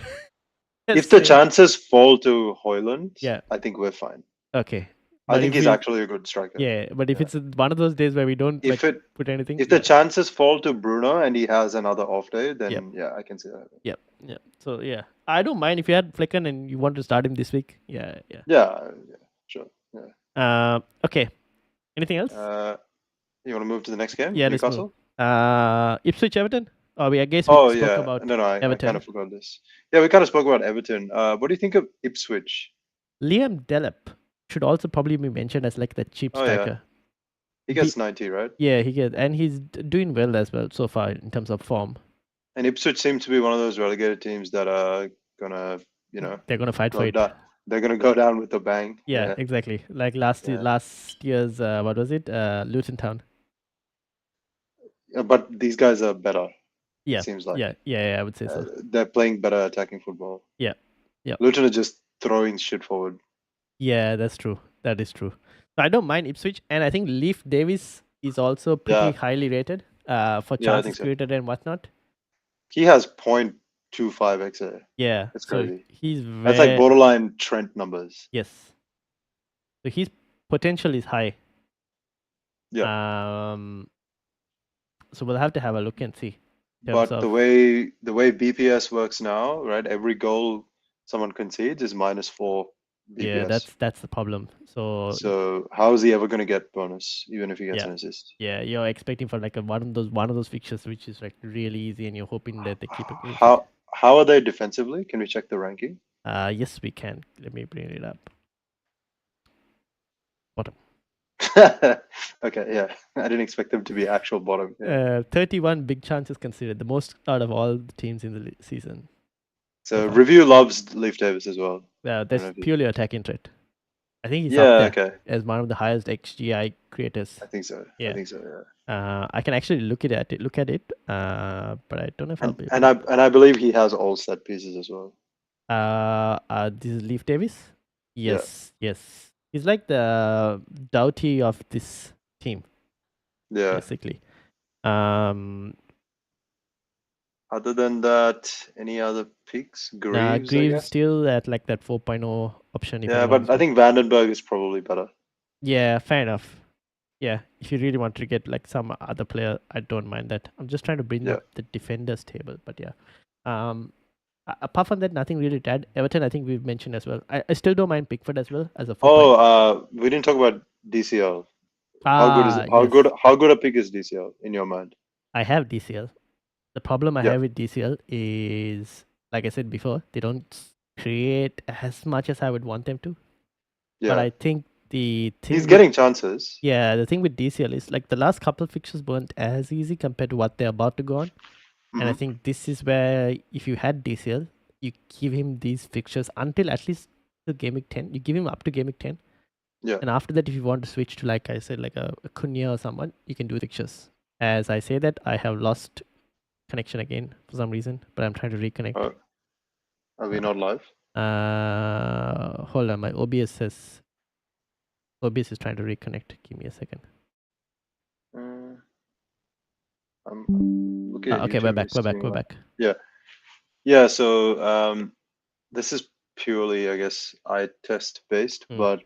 If the Same. chances fall to Højlund, Yeah. I think we're fine. Okay. I But think if he's we- actually a good striker. Yeah, but if Yeah. it's one of those days where we don't If put anything, the chances fall to Bruno and he has another off day, then Yep. yeah, I can see that. Yep. So yeah, I don't mind if you had Flecken and you want to start him this week. Yeah. Yeah, sure. Yeah. Okay. Anything else? You want to move to the next game? Yeah, let's Newcastle. Ipswich Everton. Oh, I guess we Oh spoke yeah, about no, I Everton. kind of forgot this. Yeah, we kind of spoke about Everton. What do you think of Ipswich? Liam Delap should also probably be mentioned as like the cheap Oh, yeah. striker. He gets 90, right? Yeah, he gets, and he's doing well as well so far in terms of form. And Ipswich seem to be one of those relegated teams that are gonna, they're gonna fight go for it. they're gonna go down with a bang. Yeah, exactly. Like last year's what was it? Luton Town. But these guys are better. Yeah, it seems like. Yeah, I would say so. They're playing better attacking football. Yeah. Luton are just throwing shit forward. Yeah, that's true. That is true. So I don't mind Ipswich, and I think Leif Davis is also pretty highly rated for chances created and whatnot. He has 0.25 XA. Yeah, that's crazy. That's like borderline Trent numbers. Yes. So his potential is high. Yeah. So we'll have to have a look and see. But the way BPS works now, right? Every goal someone concedes is -4 BPS. Yeah, that's the problem. So how is he ever going to get bonus, even if he gets an assist? Yeah, you're expecting for like one of those fixtures which is like really easy, and you're hoping that they keep it. How are they defensively? Can we check the ranking? Yes, we can. Let me bring it up. Bottom. Okay, yeah. I didn't expect them to be actual bottom. Yeah. 31 big chances considered, the most out of all the teams in the season. So review loves Leif Davis as well. Yeah, that's purely attacking threat. I think he's up there as one of the highest XGI creators. I think so. Yeah. I think so. Yeah. I can actually look at it, but I don't know if I'll be. And I believe he has all set pieces as well. This is Leif Davis. Yes. He's like the Doughty of this team. Yeah. Basically. Other than that, any other picks? Greaves still at like that 4.0 option. But I think Vandenberg is probably better. Yeah, fair enough. Yeah, if you really want to get like some other player, I don't mind that. I'm just trying to bring up the defenders table, but yeah. Apart from that, nothing really to add. Everton, I think we've mentioned as well. I still don't mind Pickford as well as a 4. We didn't talk about DCL. How good a pick is DCL in your mind? I have DCL. The problem I have with DCL is, like I said before, they don't create as much as I would want them to. Yeah. But I think the thing he's getting chances. Yeah, the thing with DCL is like the last couple of fixtures weren't as easy compared to what they're about to go on. Mm-hmm. And I think this is where if you had DCL, you give him these fixtures until at least the Game Week 10. You give him up to Game Week 10. Yeah. And after that, if you want to switch to, like I said, like a Cunha or someone, you can do fixtures. As I say that, I have lost connection again for some reason, but I'm trying to reconnect. Are we not live? Hold on, my OBS is trying to reconnect. Give me a second. I'm looking at okay, YouTube, we're back. Yeah. So this is purely, I guess, eye test based, but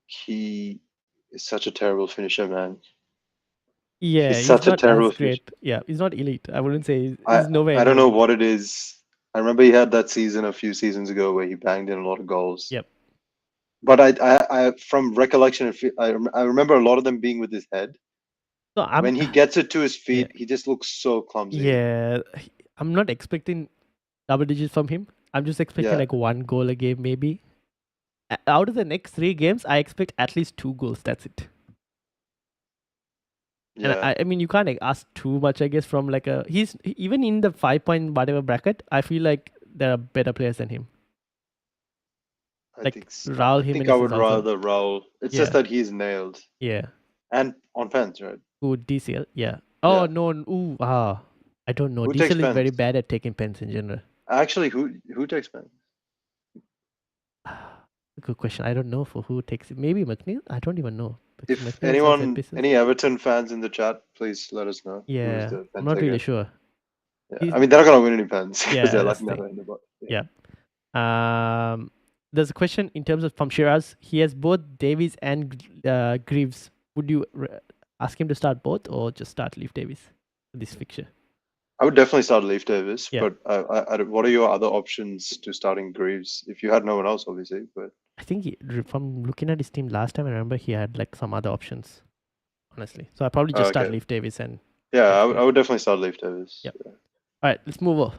he is such a terrible finisher, man. Yeah, he's such a terrible finisher. Yeah, he's not elite. I wouldn't say he's nowhere. I don't know what it is. I remember he had that season a few seasons ago where he banged in a lot of goals. Yep. But I from recollection, I remember a lot of them being with his head. So when he gets it to his feet, he just looks so clumsy. Yeah, I'm not expecting double digits from him. I'm just expecting like 1 goal a game, maybe. Out of the next 3 games, I expect at least 2 goals. That's it. And Yeah, I mean, you can't like, ask too much, I guess, from like a. He's even in the 5 point whatever bracket. I feel like there are better players than him. Like I Raul think I Jimenez is would also. rather Raul. It's just Yeah. that he's nailed Yeah. and on pens, right? Who DCL? Yeah. Oh Yeah. no. Ooh. I don't know. Who takes DCL is very pens? bad at taking pens in general. Actually, who takes pens? Good question. I don't know for who takes it. Maybe McNeil. I don't even know because If McNeil sells set anyone, pieces. any Everton fans in the chat, please let us know who's Yeah. the I'm pen not really taker. sure. Yeah, He's, I mean they're not gonna win any pens because yeah. they're That's like the thing. never in the bot. Yeah. There's a question in terms of from Shiraz. He has both Davies and Greaves. Would you ask him to start both or just start Leaf Davies for this fixture? I would definitely start Leaf Davis, Yeah. but what are your other options to starting Greaves if you had no one else, obviously? But I think from looking at his team last time, I remember he had like some other options, honestly. So I probably just start okay, Leaf Davis and yeah, bench I Greaves. would definitely start Leaf Davis. Yep. All right, let's move on.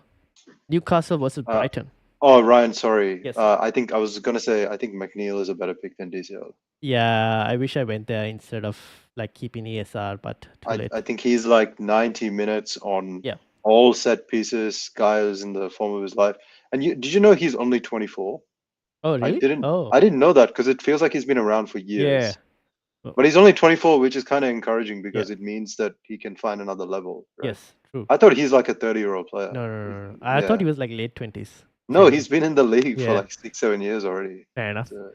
Newcastle versus Uh, Brighton. oh, Ryan, sorry. Yes. I think I was gonna say I think McNeil is a better pick than DCL. Yeah, I wish I went there instead of like keeping ESR, but too late. I think he's like 90 minutes on Yeah. all set pieces. Guy is in the form of his life. And did you know he's only 24? Oh, really? Oh, I didn't know that because it feels like he's been around for yeah. years. Oh, But he's only 24, which is kind of encouraging yeah. because it means that he can find another level, right? Yes, true. I thought he's like a 30-year-old player. No. I thought Yeah. he was like late 20s. No, he's been in the league for Yeah, like 6, 7 years already. fair enough. So,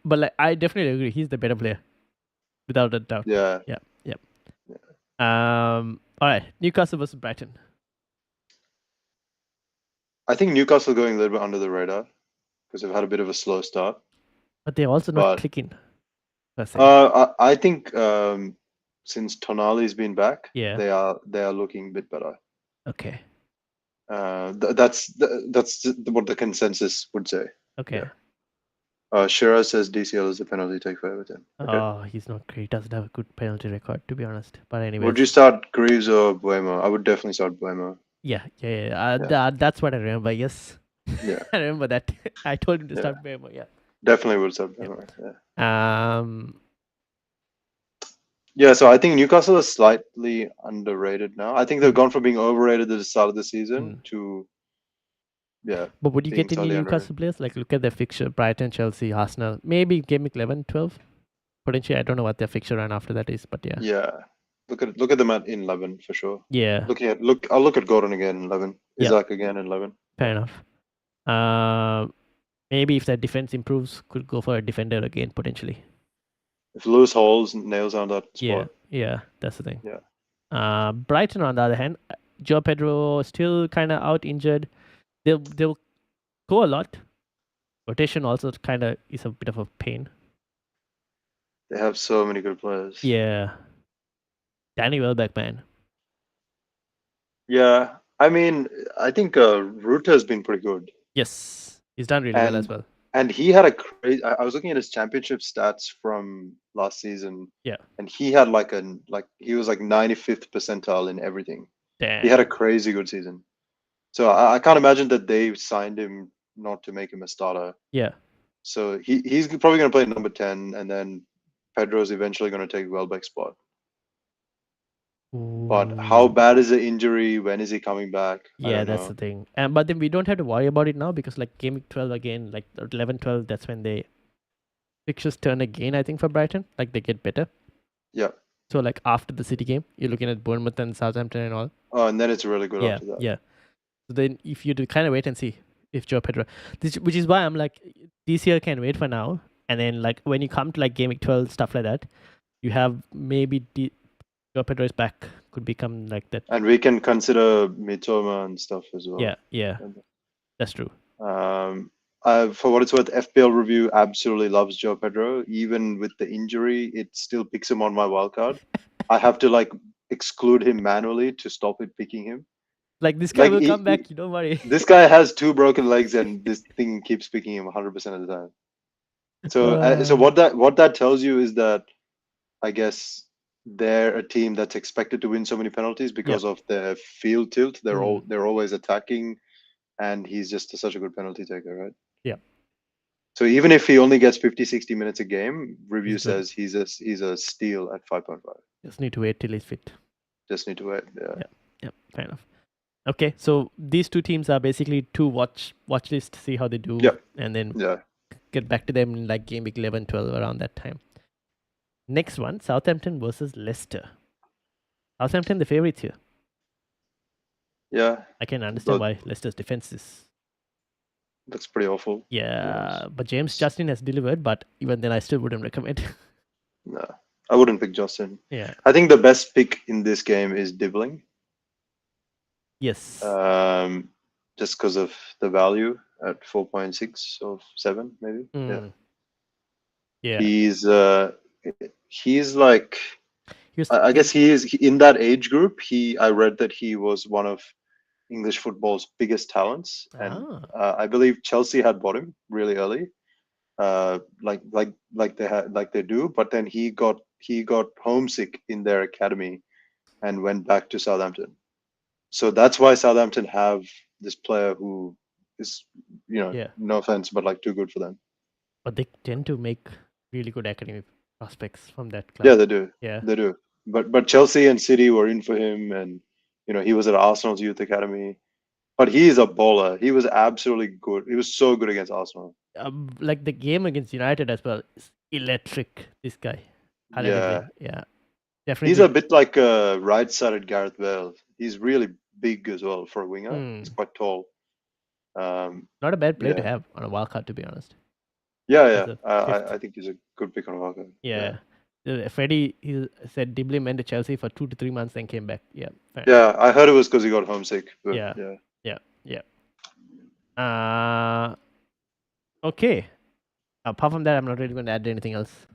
But like, I definitely agree. He's the better player, without a doubt. yeah. Yeah. Yeah. All right. Newcastle versus Brighton. I think Newcastle going a little bit under the radar because they've had a bit of a slow start. But they're also not But clicking, per se. I think since Tonali's been back, Yeah. they are looking a bit better. Okay. That's what the consensus would say. Okay. Shira says DCL is the penalty take for Everton. Okay. Oh, he's not great. Doesn't have a good penalty record, to be honest. But anyways. Would you start Greaves or Buemo? I would definitely start Buemo. Yeah. That's what I remember. Yes. Yeah. I remember that. I told him to start Bemo. Yeah. Definitely would start Buemo. Yep. Yeah. Yeah, so I think Newcastle is slightly underrated now. I think they've gone from being overrated at the start of the season to But would you being get any slightly Newcastle players? Like, look at their fixture: Brighton, Chelsea, Arsenal. Maybe game week 11, 12. Potentially, I don't know what their fixture run after that is, but yeah. Yeah. Look at them in 11 for sure. Yeah. I'll look at Gordon again in 11. Isaac again in 11. Fair enough. Maybe if their defense improves, could go for a defender again potentially. If Lewis Halls nails on that spot. Yeah, that's the thing. Yeah. Brighton on the other hand, Joe Pedro still kind of out injured. They'll go a lot. Rotation also kind of is a bit of a pain. They have so many good players. Yeah. Danny Welbeck, man. Yeah. I mean, I think Ruta has been pretty good. Yes. He's done really well as well. And he had a crazy. I was looking at his championship stats from last season. Yeah. And he had he was like 95th percentile in everything. Damn. He had a crazy good season. So I can't imagine that they signed him not to make him a starter. Yeah. So he's probably going to play number 10, and then Pedro's eventually going to take Welbeck's spot. Ooh. But how bad is the injury? When is he coming back? Yeah, that's the thing. But then we don't have to worry about it now because like game week 12 again, like 11, 12, that's when they fixtures turn again, I think, for Brighton. Like they get better. Yeah. So like after the City game, you're looking at Bournemouth and Southampton and all. Oh, and then it's really good after that. Yeah. So then if you do kind of wait and see if Joe Pedro, which is why I'm like, DCL can wait for now. And then like when you come to like game week 12, stuff like that, you have maybe Joe Pedro is back, could become like that. And we can consider Mitoma and stuff as well. Yeah. That's true. For what it's worth, FPL Review absolutely loves Joe Pedro. Even with the injury, it still picks him on my wildcard. I have to like exclude him manually to stop it picking him. Like this guy will come back, you don't worry. This guy has 2 broken legs and this thing keeps picking him 100% of the time. So what that tells you is that I guess they're a team that's expected to win so many penalties because of their field tilt. They're always attacking, and he's just such a good penalty taker, right? Yeah. So even if he only gets 50, 60 minutes a game, review He's good. says he's a steal at 5.5. Just need to wait till he's fit. Just need to wait. Yeah. Yeah, fair enough. Okay, so these two teams are basically two watch list, see how they do, Yep. and then Yeah. get back to them in like game week 11, 12 around that time. Next one, Southampton versus Leicester. Southampton the favorites here. Yeah. I can understand But why Leicester's defense is. that's pretty awful. Yeah, but James Justin has delivered, but even then I still wouldn't recommend. No, I wouldn't pick Justin. Yeah. I think the best pick in this game is Dibbling. Yes. Just because of the value at 4.6 or 7, maybe. Yeah. He's like, I guess he is in that age group. I read that he was one of English football's biggest talents, and I believe Chelsea had bought him really early, like they do. But then he got homesick in their academy and went back to Southampton. So that's why Southampton have this player who is, no offense, but like too good for them. But they tend to make really good academy prospects from that club. Yeah, they do. Yeah, they do. But Chelsea and City were in for him, and he was at Arsenal's youth academy. But he is a bowler. He was absolutely good. He was so good against Arsenal. Like the game against United as well. Is electric. This guy. Yeah. Definitely. He's a bit like a right-sided Gareth Bale. He's really big as well for a winger. He's quite tall. Not a bad player to have on a wildcard, to be honest. Yeah. I think he's a good pick on a wildcard. Yeah. Freddie, he said Dibbling went to Chelsea for 2 to 3 months, then came back. Yeah. Yeah, I heard it was because he got homesick. But yeah. Okay. Apart from that, I'm not really going to add anything else.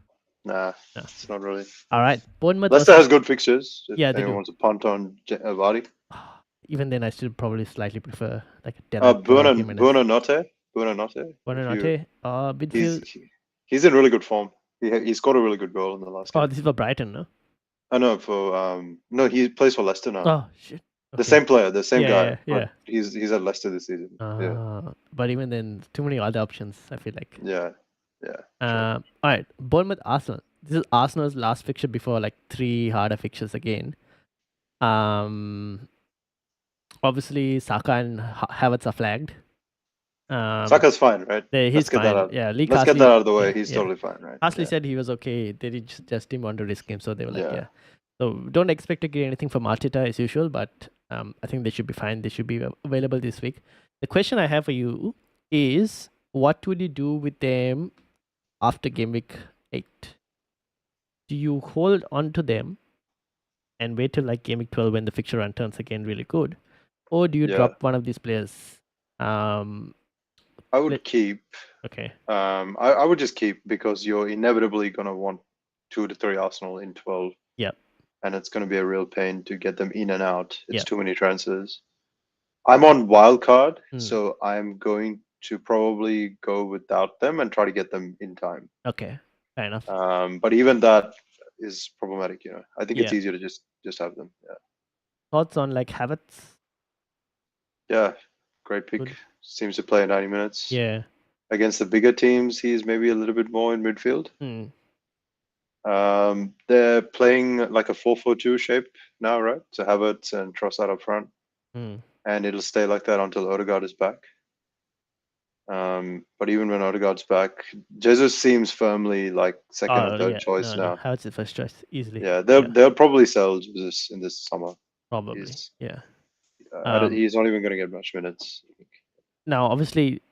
Nah, it's not really. All right. Bournemouth. Leicester has good fixtures. If yeah, they anyone do. wants to punt on Vardy. Even then, I still probably slightly prefer like a Buonanotte. Midfield. He's in really good form. He scored a really good goal in the last game. Oh, this is for Brighton, no? I know no, he plays for Leicester now. Oh shit. Okay. The same player, the same guy. Yeah. He's at Leicester this season. But even then, too many other options, I feel like. Yeah. Sure. All right. Bournemouth Arsenal. This is Arsenal's last fixture before like 3 harder fixtures again. Obviously Saka and Havertz are flagged. Saka's fine, right? He's fine. Yeah, let's get that out of the way. He's totally fine, right? Carsley said he was okay. They just didn't want to risk him, so they were like, So don't expect to get anything from Arteta as usual, but I think they should be fine. They should be available this week. The question I have for you is, what would you do with them after game week 8? Do you hold on to them and wait till like game week 12 when the fixture run turns again really good? Or do you drop one of these players? I would keep. Okay. I would just keep because you're inevitably going to want 2 to 3 Arsenal in 12. Yep. And it's going to be a real pain to get them in and out. It's too many transfers. I'm on Wildcard, so I'm going to probably go without them and try to get them in time. Okay, fair enough. But even that is problematic, I think it's easier to just have them. Yeah. Thoughts on like Havertz? Yeah, great pick. Good. Seems to play 90 minutes. Yeah. Against the bigger teams, he's maybe a little bit more in midfield. They're playing like a 4-4-2 shape now, right? So Havertz and Trossard up front. And it'll stay like that until Odegaard is back. But even when Odegaard's back, Jesus seems firmly like second or third choice now. Havertz is first choice easily. Yeah, they'll probably sell Jesus in this summer. Probably. He's not even going to get much minutes. Now, obviously,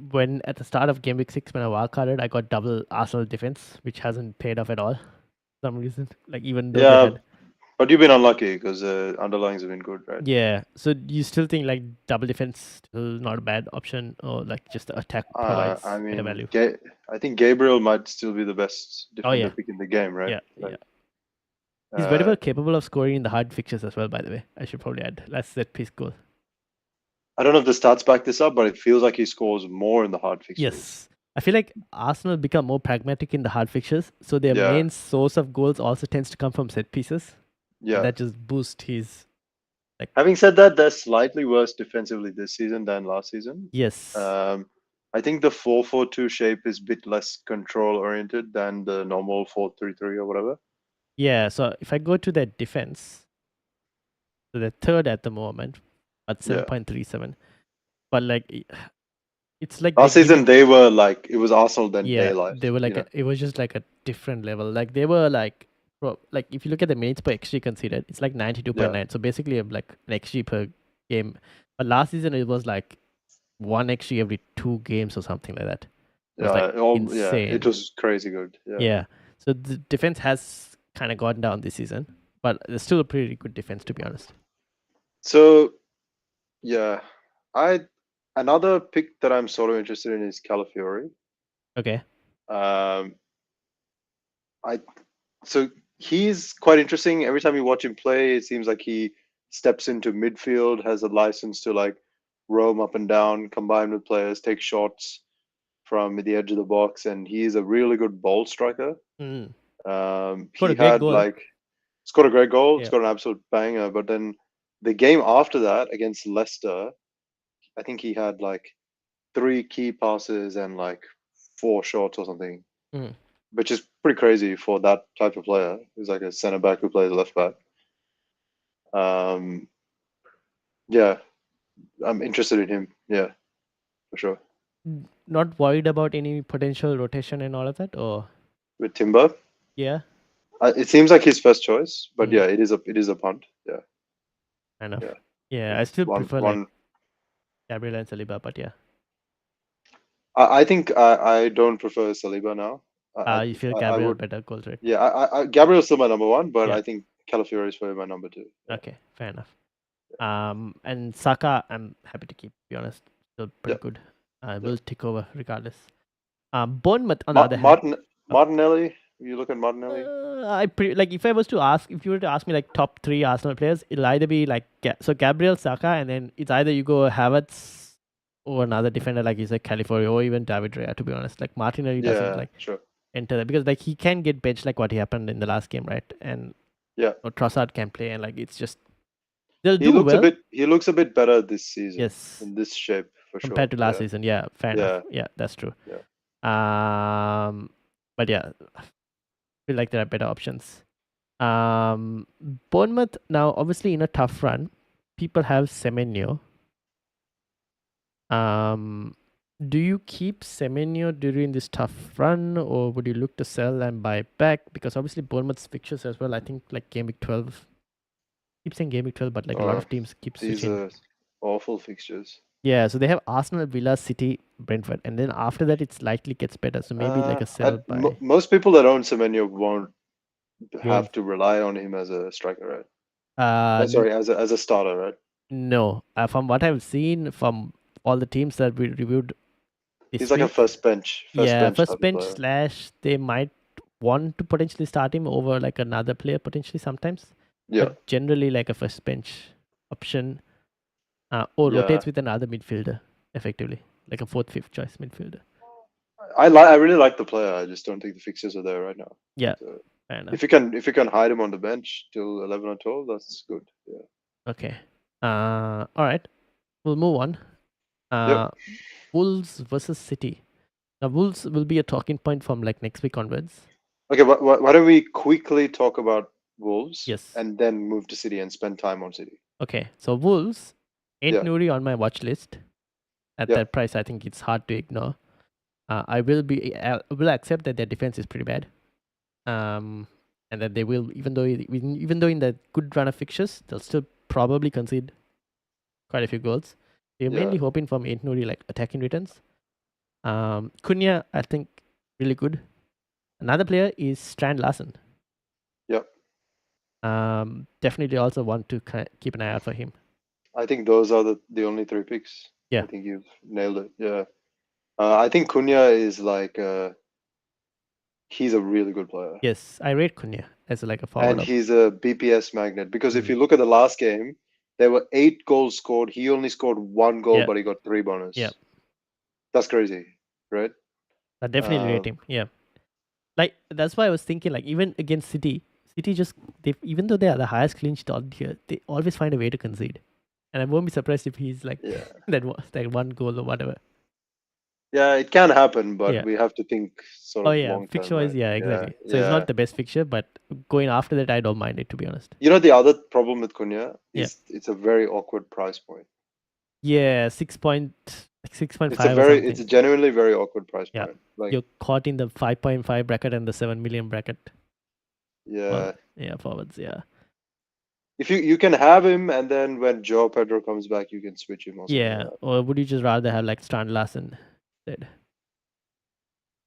when at the start of game week 6 when I wildcarded, I got double Arsenal defense, which hasn't paid off at all for some reason. Like even though but you've been unlucky because underlyings have been good, right? Yeah. So do you still think like double defense still not a bad option, or like just the attack provides better value? I think Gabriel might still be the best defender pick in the game, right? Yeah. He's very well capable of scoring in the hard fixtures as well, by the way. I should probably add. That's set piece goal. I don't know if the stats back this up, but it feels like he scores more in the hard fixtures. Yes. I feel like Arsenal become more pragmatic in the hard fixtures, so their main source of goals also tends to come from set pieces. Yeah. And that just boosts his... Having said that, they're slightly worse defensively this season than last season. Yes. I think the 4-4-2 shape is a bit less control oriented than the normal 4-3-3 or whatever. Yeah, so if I go to their defense, so they're third at the moment at Yeah. 7.37. But like it's like Last they're season giving they were like it was Arsenal then yeah, daylight. they were like You know. it was just like a different level. Like they were like like if you look at the minutes per XG considered, it's like 92.9. So basically like an XG per game. But last season it was like 1 XG every 2 games or something like that. It was like insane. It was crazy good. Yeah. Yeah. So the defense has kind of gone down this season, but it's still a pretty good defense to be honest. So yeah, another pick that I'm sort of interested in is Calafiori. Okay. I so he's quite interesting. Every time you watch him play, it seems like he steps into midfield, has a license to like roam up and down, combine with players, take shots from the edge of the box, and he's a really good ball striker. Mm. He a great had goal. like scored a great goal, Yeah. scored an absolute banger. But then the game after that against Leicester, I think he had like 3 key passes and like 4 shots or something, which is pretty crazy for that type of player. He's like a centre back who plays left back. Yeah, I'm interested in him. Yeah, for sure. Not worried about any potential rotation and all of that, or With Timber, yeah, it seems like his first choice, but yeah, it is a punt. Yeah, kind of. yeah. Yeah, I still prefer like One. Gabriel and Saliba, but yeah. I think I don't prefer Saliba now. You feel I Gabriel would. better goals rate? Yeah, Gabriel's still my number 1, but Yeah. I think Calafiori is probably my number 2. Yeah. Okay, fair enough. And Saka, I'm happy to keep. To be honest, still pretty good. Will tick over regardless. Bournemouth on the other hand. Martinelli. You look at Martinelli. Like if you were to ask me like top 3 Arsenal players, it'll either be like so Gabriel, Saka, and then it's either you go Havertz or another defender like you said Calafiori or even David Raya. To be honest, like Martinelli doesn't enter that because like he can get benched like what happened in the last game, right? And Trossard can play and like it's just they'll do well. He looks a bit better this season. Yes, in this shape for sure compared to last season. Yeah, fair enough. Yeah, that's true. Yeah. But yeah, I feel like there are better options. Bournemouth now obviously in a tough run. People have Semenyo. Do you keep Semenyo during this tough run, or would you look to sell and buy back? Because obviously Bournemouth's fixtures as well. I think like game week 12. Keep saying game week 12, but like a lot of teams keep switching. These are awful fixtures. Yeah, so they have Arsenal, Villa, City, Brentford, and then after that it slightly gets better. So maybe like a sell buy. Most people that own Semenyo won't have to rely on him as a striker, right? Sorry, as a starter, right? No, from what I've seen from all the teams that we reviewed this he's like week, a first bench. First bench / they might want to potentially start him over like another player potentially sometimes. Yeah. But generally like a first bench option, or rotates with another midfielder effectively, like a 4th, 5th choice midfielder. I really like the player. I just don't think the fixtures are there right now. Yeah. So if you can hide him on the bench till 11 or 12, that's good. Yeah. Okay. All right. We'll move on. Wolves versus City. Now Wolves will be a talking point from like next week onwards. Okay, why don't we quickly talk about Wolves? Yes. And then move to City and spend time on City. Okay. So Wolves, Nuri on my watch list. At that price, I think it's hard to ignore. I will accept that their defense is pretty bad. And that they will, even though in the good run of fixtures, they'll still probably concede quite a few goals. They're mainly hoping for Nuri like attacking returns. Cunha, I think, really good. Another player is Strand Larsen. Yep. Definitely also want to keep an eye out for him. I think those are the only 3 picks. Yeah. I think you've nailed it. Yeah. I think Cunha is like he's a really good player. Yes, I rate Cunha as like a forward. And he's a BPS magnet because if you look at the last game, there were 8 goals scored. He only scored 1 goal, but he got 3 bonus. Yeah. That's crazy, right? I definitely rate him. Yeah. Like that's why I was thinking like even against City just even though they are the highest clean sheet out here, they always find a way to concede. And I won't be surprised if he's like that 1 goal or whatever. Yeah, it can happen, but Yeah. we have to think sort Oh of yeah, long term, fixture wise, right? yeah, Yeah, exactly. So it's yeah. not the best fixture, but going after that, I don't mind it, to be honest. You know, the other problem with Cunha Yeah. is it's a very awkward price point. Yeah, 6.5 It's a or very, it's something. a genuinely very awkward price Yeah. point. Like, You're caught in the 5.5 bracket and the 7 million bracket. yeah, Well, yeah, forwards, yeah. if you can have him, and then when Joe Pedro comes back, you can switch him or something Yeah. like that. Or would you just rather have like Strand Larsen instead?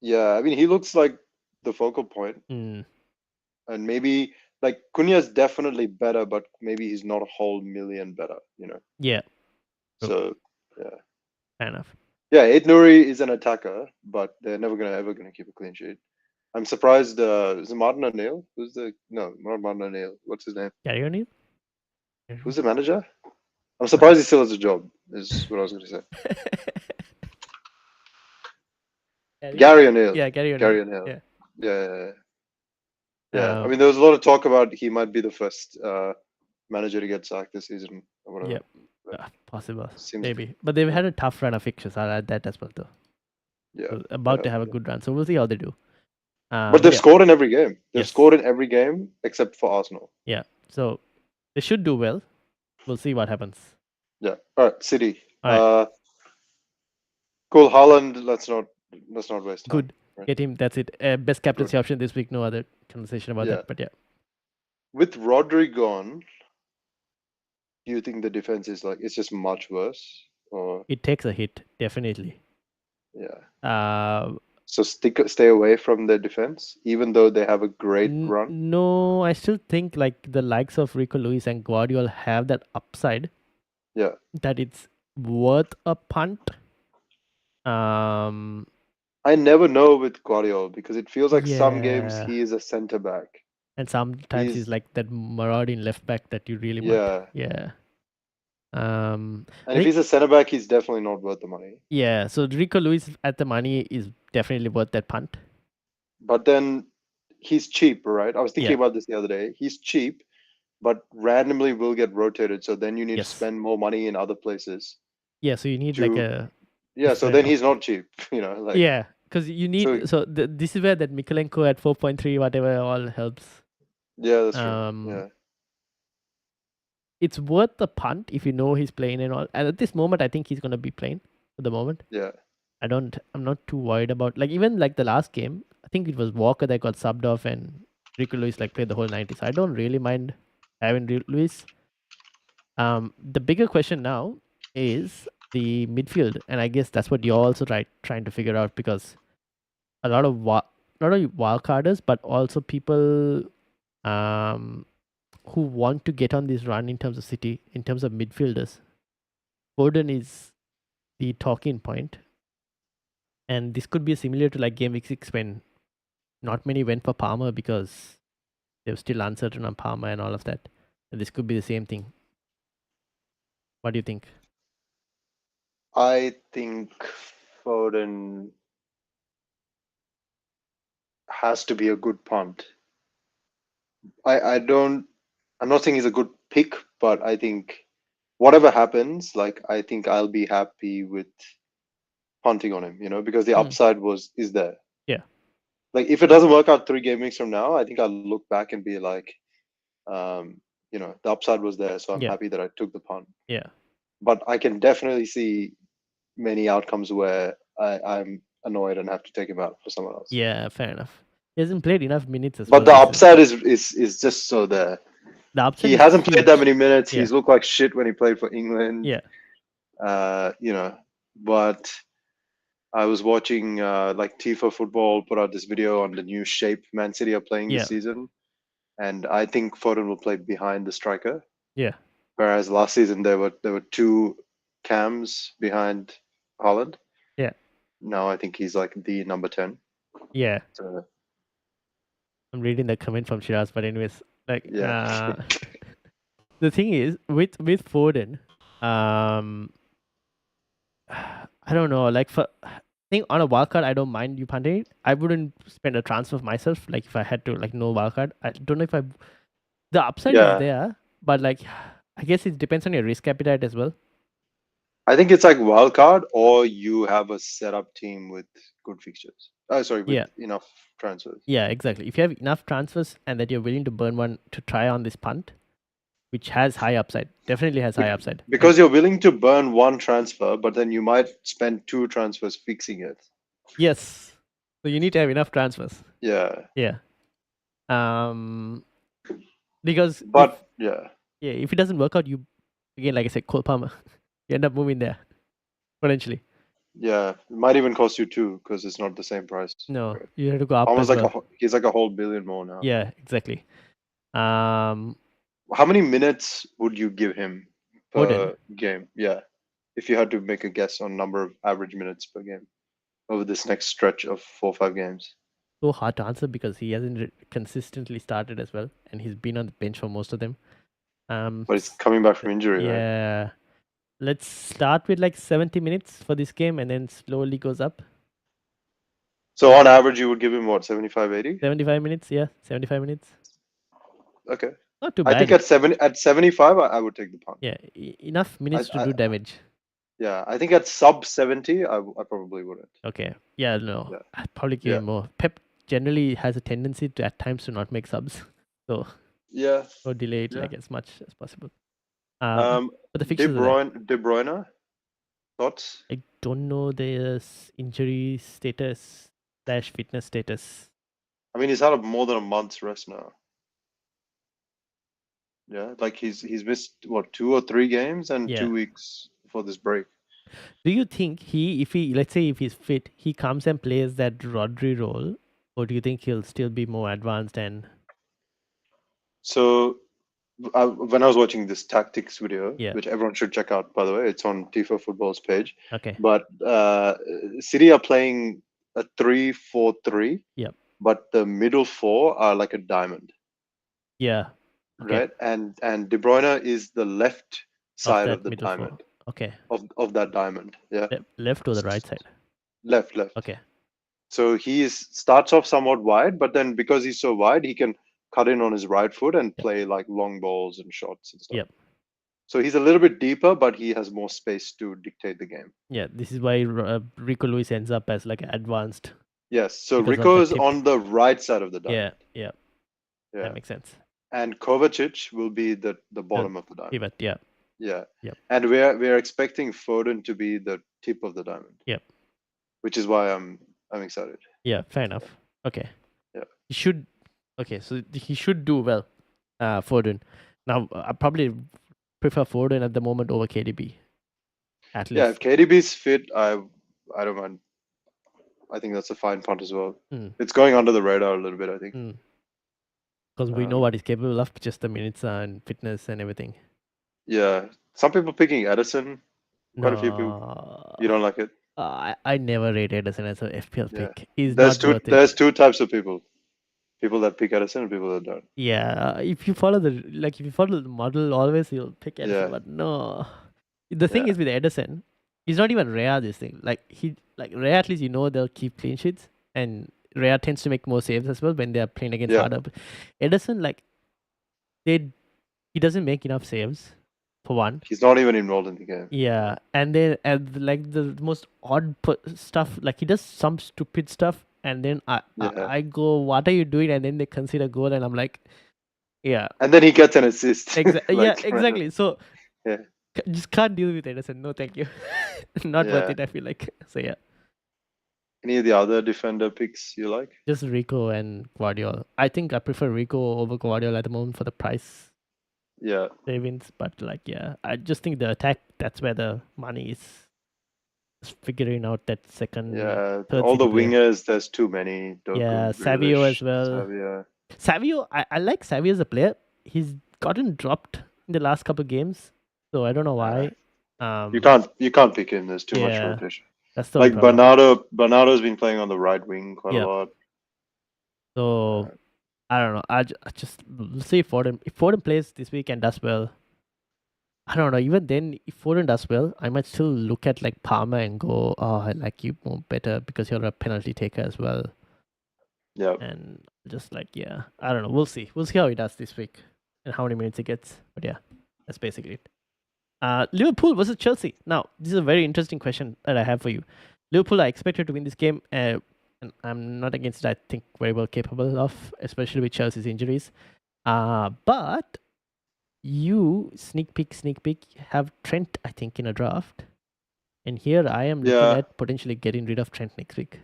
Yeah, I mean, he looks like the focal point, Mm. and maybe like Cunha's definitely better, but maybe he's not a whole million better, you know. Yeah. True. So yeah, Fair enough. yeah, Ait Nouri is an attacker, but they're never gonna ever gonna keep a clean sheet. I'm surprised. Is it Martin O'Neill? Who's the no, not Martin O'Neill. What's his name? Gary O'Neill? Who's the manager? I'm surprised he still has a job. Is what I was gonna say. Gary O'Neill. Yeah, Gary O'Neill. Gary O'Neill. Yeah. Yeah. Yeah. I mean, Um, there was a lot of talk about he might be the first manager to get sacked this season or whatever. yeah. But Possible. seems Maybe. But they've yeah. had a tough run of fixtures. I'll add that as well, though. Yeah. So about to have a Yeah. good run. So we'll see how they do. But they've yeah. scored in every game. They've Yes. scored in every game except for Arsenal. Yeah. So they should do well. We'll see what happens. Yeah. All right. City. All Cool. Haaland. Let's not waste time. Good. Right? Get him. That's it. Best captaincy option this week. No other conversation about Yeah. that. But yeah. With Rodri gone, do you think the defense is like it's just much worse? Or It takes a hit, definitely. yeah. So stay away from the defense, even though they have a great run. No, I still think like the likes of Rico Lewis and Guardiola have that upside. Yeah. That it's worth a punt. I never know with Guardiola because it feels like some games Yeah. he is a centre back. And sometimes he's like that marauding left back that you really want. Yeah. And if he's a centre back, he's definitely not worth the money. Yeah. So Rico Lewis at the money is definitely worth that punt. But then he's cheap, right? I was thinking Yeah. about this the other day. He's cheap, but randomly will get rotated. So then you need to spend more money in other places. Yeah. So you need like a. Yeah. So then he's not cheap, you know. Like yeah, because you need. So this is where that Mikolenko at 4.3 whatever all helps. Yeah, that's true. Yeah. It's worth the punt if you know he's playing and all. And at this moment, I think he's gonna be playing at the moment. Yeah. I'm not too worried about like even like the last game. I think it was Walker that got subbed off and Rico Lewis like played the whole 90. So I don't really mind having Lewis. The bigger question now is the midfield, and I guess that's what you're also trying to figure out because a lot of not only wildcarders but also people who want to get on this run in terms of City, in terms of midfielders. Foden is the talking point. And this could be similar to like Game Week 6 when not many went for Palmer because they were still uncertain on Palmer and all of that. And this could be the same thing. What do you think? I think Foden has to be a good punt. I'm not saying he's a good pick, but I think whatever happens, like I think I'll be happy with punting on him, you know, because the upside is there. Yeah. Like if it doesn't work out 3 game weeks from now, I think I'll look back and be like, you know, the upside was there, so I'm happy that I took the punt. Yeah. But I can definitely see many outcomes where I'm annoyed and have to take him out for someone else. Yeah, fair enough. He hasn't played enough minutes as well. But the upside is just so there. The upside he hasn't played that many minutes. He's looked like shit when he played for England. Yeah. You know, but I was watching like Tifa Football put out this video on the new shape Man City are playing this season. And I think Foden will play behind the striker. Yeah. Whereas last season there were 2 cams behind Haaland. Yeah. Now I think he's like the number 10. Yeah. So, I'm reading the comment from Shiraz, but anyways, like yeah. the thing is with Foden, I don't know, like I think on a wildcard I don't mind you punting it. I wouldn't spend a transfer myself, like if I had to, like no wildcard. I don't know if the upside is there, but like I guess it depends on your risk appetite as well. I think it's like wildcard, or you have a setup team with good fixtures. Sorry, with Yeah. enough transfers. Yeah, exactly. If you have enough transfers and that you're willing to burn one to try on this punt, which has high upside, definitely has high upside. Because you're willing to burn one transfer, but then you might spend two transfers fixing it. Yes. So you need to have enough transfers. Yeah. Yeah. Because But if it doesn't work out, you again, like I said, Cole Palmer, you end up moving there potentially. yeah, it might even cost you two because it's not the same price. No, Right. you have to go up Almost as like well. he's like a whole billion more now. Yeah, exactly. How many minutes would you give him per Foden. game? Yeah, if you had to make a guess on number of average minutes per game over this next stretch of 4 or 5 games. So hard to answer because he hasn't consistently started as well, and he's been on the bench for most of them. But he's coming back from injury, right? Yeah. Let's start with like 70 minutes for this game and then slowly goes up. So on average, you would give him what, 75, 80? 75 minutes, yeah, 75 minutes. Okay. Not too I bad. think at 75, I would take the punt. Yeah, enough minutes to do damage. Yeah, I think at sub 70, I probably wouldn't. Okay. Yeah, no. Yeah. I'd probably give him more. Pep generally has a tendency to at times to not make subs. So or delay it like as much as possible. But the fixtures De Bruyne, thoughts? I don't know the injury status / fitness status. I mean, he's had more than a month's rest now. Yeah, like he's missed what 2 or 3 games and 2 weeks for this break. Do you think let's say if he's fit, he comes and plays that Rodri role, or do you think he'll still be more advanced and? So, when I was watching this tactics video, Yeah. which everyone should check out, by the way, it's on Tifo Football's page. Okay. But City are playing a 3-4-3. Yep. But the middle 4 are like a diamond. Yeah. Okay. Right, and De Bruyne is the left side of the diamond. 4. Okay. Of that diamond, yeah. Left or the right side? Left. Okay. So he starts off somewhat wide, but then because he's so wide, he can cut in on his right foot and play like long balls and shots and stuff. Yep. So he's a little bit deeper, but he has more space to dictate the game. Yeah, this is why Rico Lewis ends up as like advanced. Yes, so Rico is on the right side of the diamond. Yeah. That makes sense. And Kovacic will be the bottom of the diamond. Pivot, yeah. Yep. And we're expecting Foden to be the tip of the diamond. Yep. Which is why I'm excited. Yeah, fair enough. Okay. Yeah. He should. Okay, so he should do well, Foden. Now I probably prefer Foden at the moment over KDB. At least. Yeah, if KDB's fit, I don't mind. I think that's a fine punt as well. It's going under the radar a little bit, I think. Because we know what he's capable of, just the minutes and fitness and everything. Yeah. Some people picking Edison. Quite a few people. You don't like it? I never rate Edison as an FPL pick. There's two types of people. People that pick Edison and people that don't. Yeah. If you follow the model always you'll pick Edison. Yeah. But no. The thing is with Edison, he's not even rare this thing. Rare at least they'll keep clean sheets, and Rare tends to make more saves as well when they're playing against harder. Edison, he doesn't make enough saves, for one. He's not even involved in the game. Yeah, and then the most odd stuff, he does some stupid stuff, and then I go, what are you doing? And then they concede a goal, and I'm like, yeah. And then he gets an assist. Exactly. So just can't deal with Edison. No, thank you. Not worth it, I feel like. So yeah. Any of the other defender picks you like? Just Rico and Guardiola. I think I prefer Rico over Guardiola at the moment for the price. Yeah. Savings, but I just think the attack, that's where the money is. Just figuring out that second. Yeah, all the wingers, there's too many. Savio as well. Savio, I like Savio as a player. He's gotten dropped in the last couple of games, so I don't know why. You can't pick him. There's too much rotation. That's the Bernardo's been playing on the right wing quite a lot. So I don't know. I just see Foden. If Foden plays this week and does well, I don't know. Even then, if Foden does well, I might still look at Palmer and go, "Oh, I like you more better because you're a penalty taker as well." Yeah. And just I don't know. We'll see. We'll see how he does this week and how many minutes he gets. But yeah, that's basically it. Liverpool versus Chelsea. Now, this is a very interesting question that I have for you. Liverpool are expected to win this game, and I'm not against it. I think very well capable of, especially with Chelsea's injuries. But you sneak peek have Trent, I think, in a draft, and here I am looking Yeah. at potentially getting rid of Trent next week.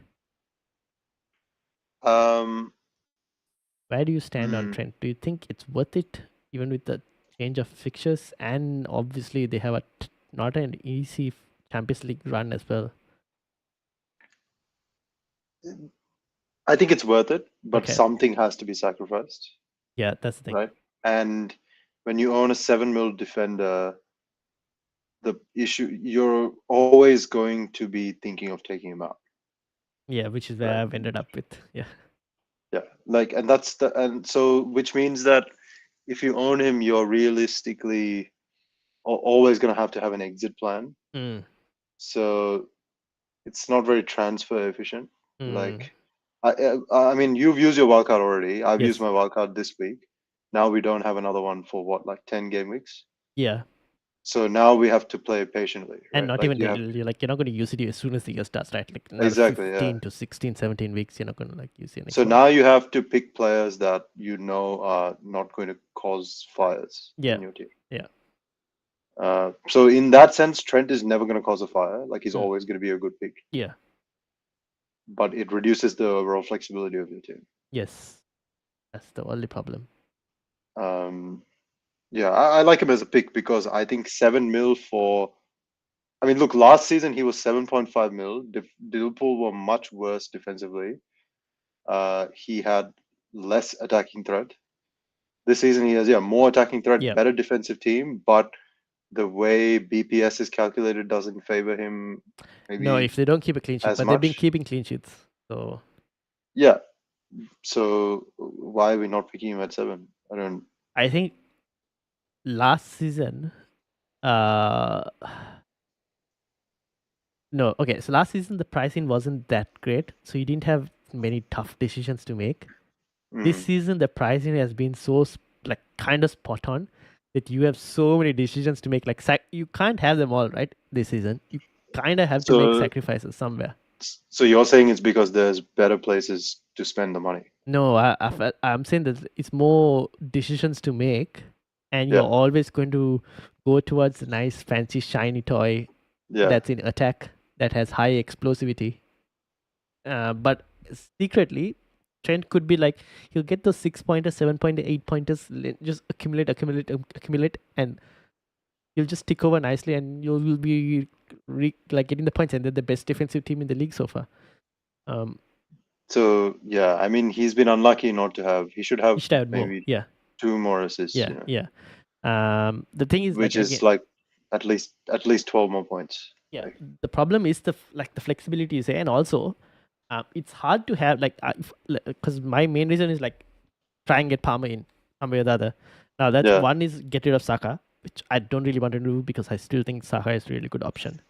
Where do you stand on Trent? Do you think it's worth it, even with the change of fixtures? And obviously, they have not an easy Champions League run as well. I think it's worth it, but Okay. something has to be sacrificed, Yeah, that's the thing. right? And when you own a 7 mil defender, the issue, you're always going to be thinking of taking him out. Yeah, which is where Right. I've ended up with. Yeah. Yeah. And so, which means that if you own him, you're realistically always going to have an exit plan. So it's not very transfer efficient. Like, I mean, you've used your wildcard already. I've Yes. used my wildcard this week. Now we don't have another one for what, like 10 game weeks? Yeah. So now we have to play patiently. Right? And not like even you that, have, you're not going to use it as soon as the year starts, right? Like another exactly, 15 yeah. to 16, 17 weeks, you're not going to like use it. So now you have to pick players that you know are not going to cause fires in your team. Yeah. So in that sense, Trent is never going to cause a fire. Like he's always going to be a good pick. Yeah. But it reduces the overall flexibility of your team. Yes. That's the only problem. Yeah, I like him as a pick because I think 7 mil for. I mean, look, last season he was 7.5 mil. Liverpool were much worse defensively. He had less attacking threat. This season he has more attacking threat, better defensive team, but the way BPS is calculated doesn't favor him. Maybe no, if they don't keep a clean sheet, but they've been keeping clean sheets. So yeah. So why are we not picking him at 7? I think last season, no, okay. So last season the pricing wasn't that great, so you didn't have many tough decisions to make. This season the pricing has been so like kind of spot on that you have so many decisions to make. Like you can't have them all, right? This season you kind of have to make sacrifices somewhere. So you're saying it's because there's better places to spend the money? No, I'm saying that it's more decisions to make, and you're always going to go towards a nice, fancy, shiny toy that's in attack that has high explosivity. But secretly, Trent could be like he'll get those 6-pointers, 7-pointers, 8-pointers, just accumulate, and you'll just tick over nicely, and you'll be like getting the points, and they're the best defensive team in the league so far. So yeah, I mean he's been unlucky not to have. He should have maybe more. 2 more assists. Yeah. The thing is, which is like at least 12 more points. Yeah. The problem is the flexibility is there, and also it's hard to have because my main reason is like try and get Palmer in one way or the other. Now that's one is get rid of Saka, which I don't really want to do because I still think Saka is a really good option.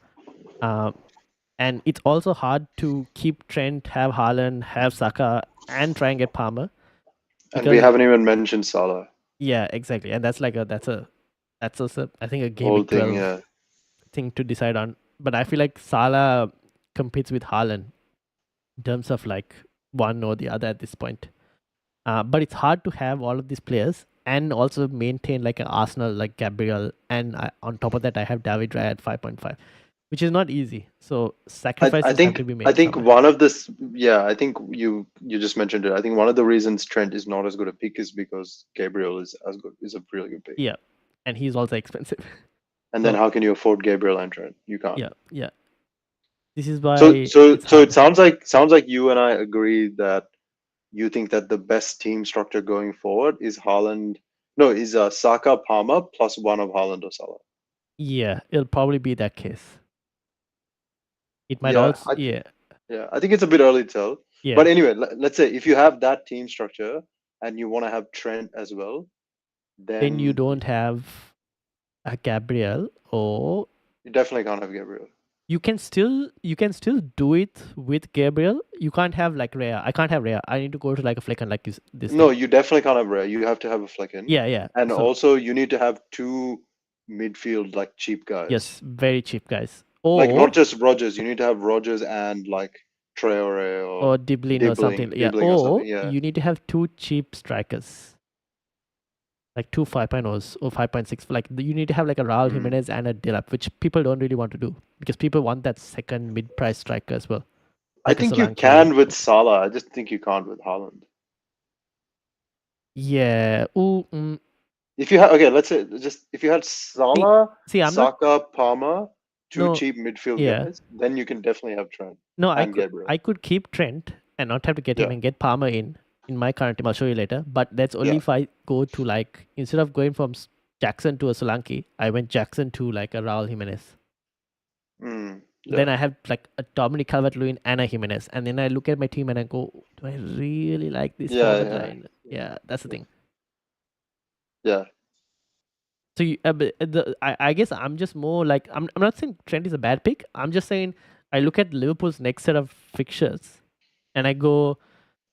And it's also hard to keep Trent, have Haaland, have Saka, and try and get Palmer. And we haven't even mentioned Salah. Yeah, exactly. And that's like that's also I think a game week 12 thing to decide on. But I feel like Salah competes with Haaland in terms of like one or the other at this point. But it's hard to have all of these players and also maintain like an Arsenal like Gabriel, and on top of that I have David Raya at 5.5, which is not easy. So sacrifices have to be made. I think one of this, I think you just mentioned it. I think one of the reasons Trent is not as good a pick is because Gabriel is a really good pick. Yeah, and he's also expensive. And then how can you afford Gabriel and Trent? You can't. Yeah. This is why. So it sounds like you and I agree that you think that the best team structure going forward is Saka, Palmer plus one of Haaland or Salah. Yeah, it'll probably be that case. It might also. I think it's a bit early to tell. Yeah. But anyway, let's say if you have that team structure and you want to have Trent as well, then you don't have a Gabriel, or you definitely can't have Gabriel. You can still do it with Gabriel. You can't have like Raya. I can't have Raya. I need to go to like a Flecken like this. No, you definitely can't have Raya. You have to have a Flecken. Yeah. And also you need to have 2 midfield like cheap guys. Yes, very cheap guys. Like Or not just Rogers. You need to have Rogers and like Traore or Diblin or something. Yeah. Dibbling or Or something. Yeah. you need to have 2 cheap strikers. Like 2 5.0s or 5.6. Like you need to have like a Raul Jimenez and a Dilap, which people don't really want to do because people want that second mid-price striker as well. I Like a think you Solanke. can with Salah. I just think you can't with Haaland. Yeah. Ooh, If you had let's say just if you had Salah, see, I'm not. Saka, Palmer, two No. cheap midfield Yeah. guys, then you can definitely have Trent No, and Gabriel. I could keep Trent and not have to get him Yeah. and get Palmer in my current team. I'll show you later. But that's only Yeah. if I go to like instead of going from Jackson to a Solanke, I went Jackson to like a Raul Jimenez. Yeah. Then I have like a Dominic Calvert-Lewin and a Jimenez, and then I look at my team and I go, do I really like this forward line? Yeah, that's the thing. Yeah. So I guess I'm just more like I'm not saying Trent is a bad pick. I'm just saying I look at Liverpool's next set of fixtures, and I go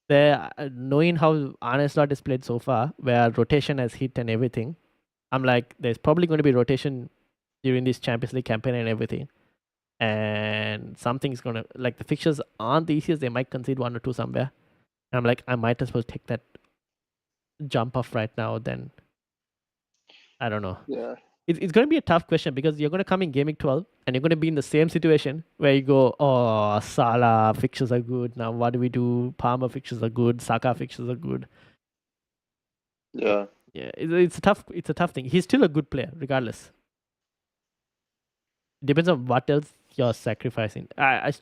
there knowing how Arne Slot has played so far, where rotation has hit and everything. I'm like, there's probably going to be rotation during this Champions League campaign and everything, and something's gonna like the fixtures aren't the easiest. They might concede 1 or 2 somewhere. And I'm like, I might as well take that jump off right now. Then I don't know. Yeah. It's going to be a tough question because you're going to come in Game Week 12 and you're going to be in the same situation where you go, oh, Salah fixtures are good. Now what do we do? Palmer fixtures are good. Saka fixtures are good. Yeah. Yeah, it's a tough thing. He's still a good player regardless. Depends on what else you're sacrificing. I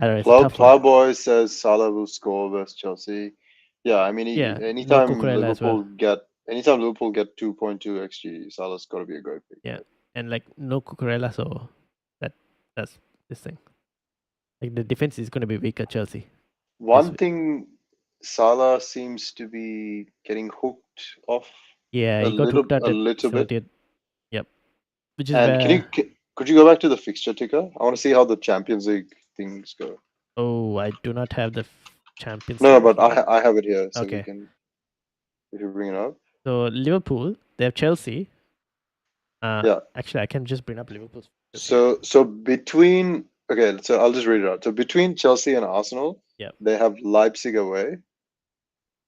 don't know. Plowboy says Salah will score versus Chelsea. Yeah, I mean, anytime Liverpool get 2.2 xG, Salah's got to be a great pick. Yeah, and like no Cucurella, so that's this thing. Like the defense is going to be weak at Chelsea. One thing, Salah seems to be getting hooked off. Yeah, he got hooked at a little bit. Yep. Which is and could you go back to the fixture ticker? I want to see how the Champions League things go. Oh, I do not have the Champions League. No, but I have it here, so okay. we can, if you bring it up. So Liverpool, they have Chelsea. Yeah. Actually, I can just bring up Liverpool's. So between so I'll just read it out. So between Chelsea and Arsenal, they have Leipzig away,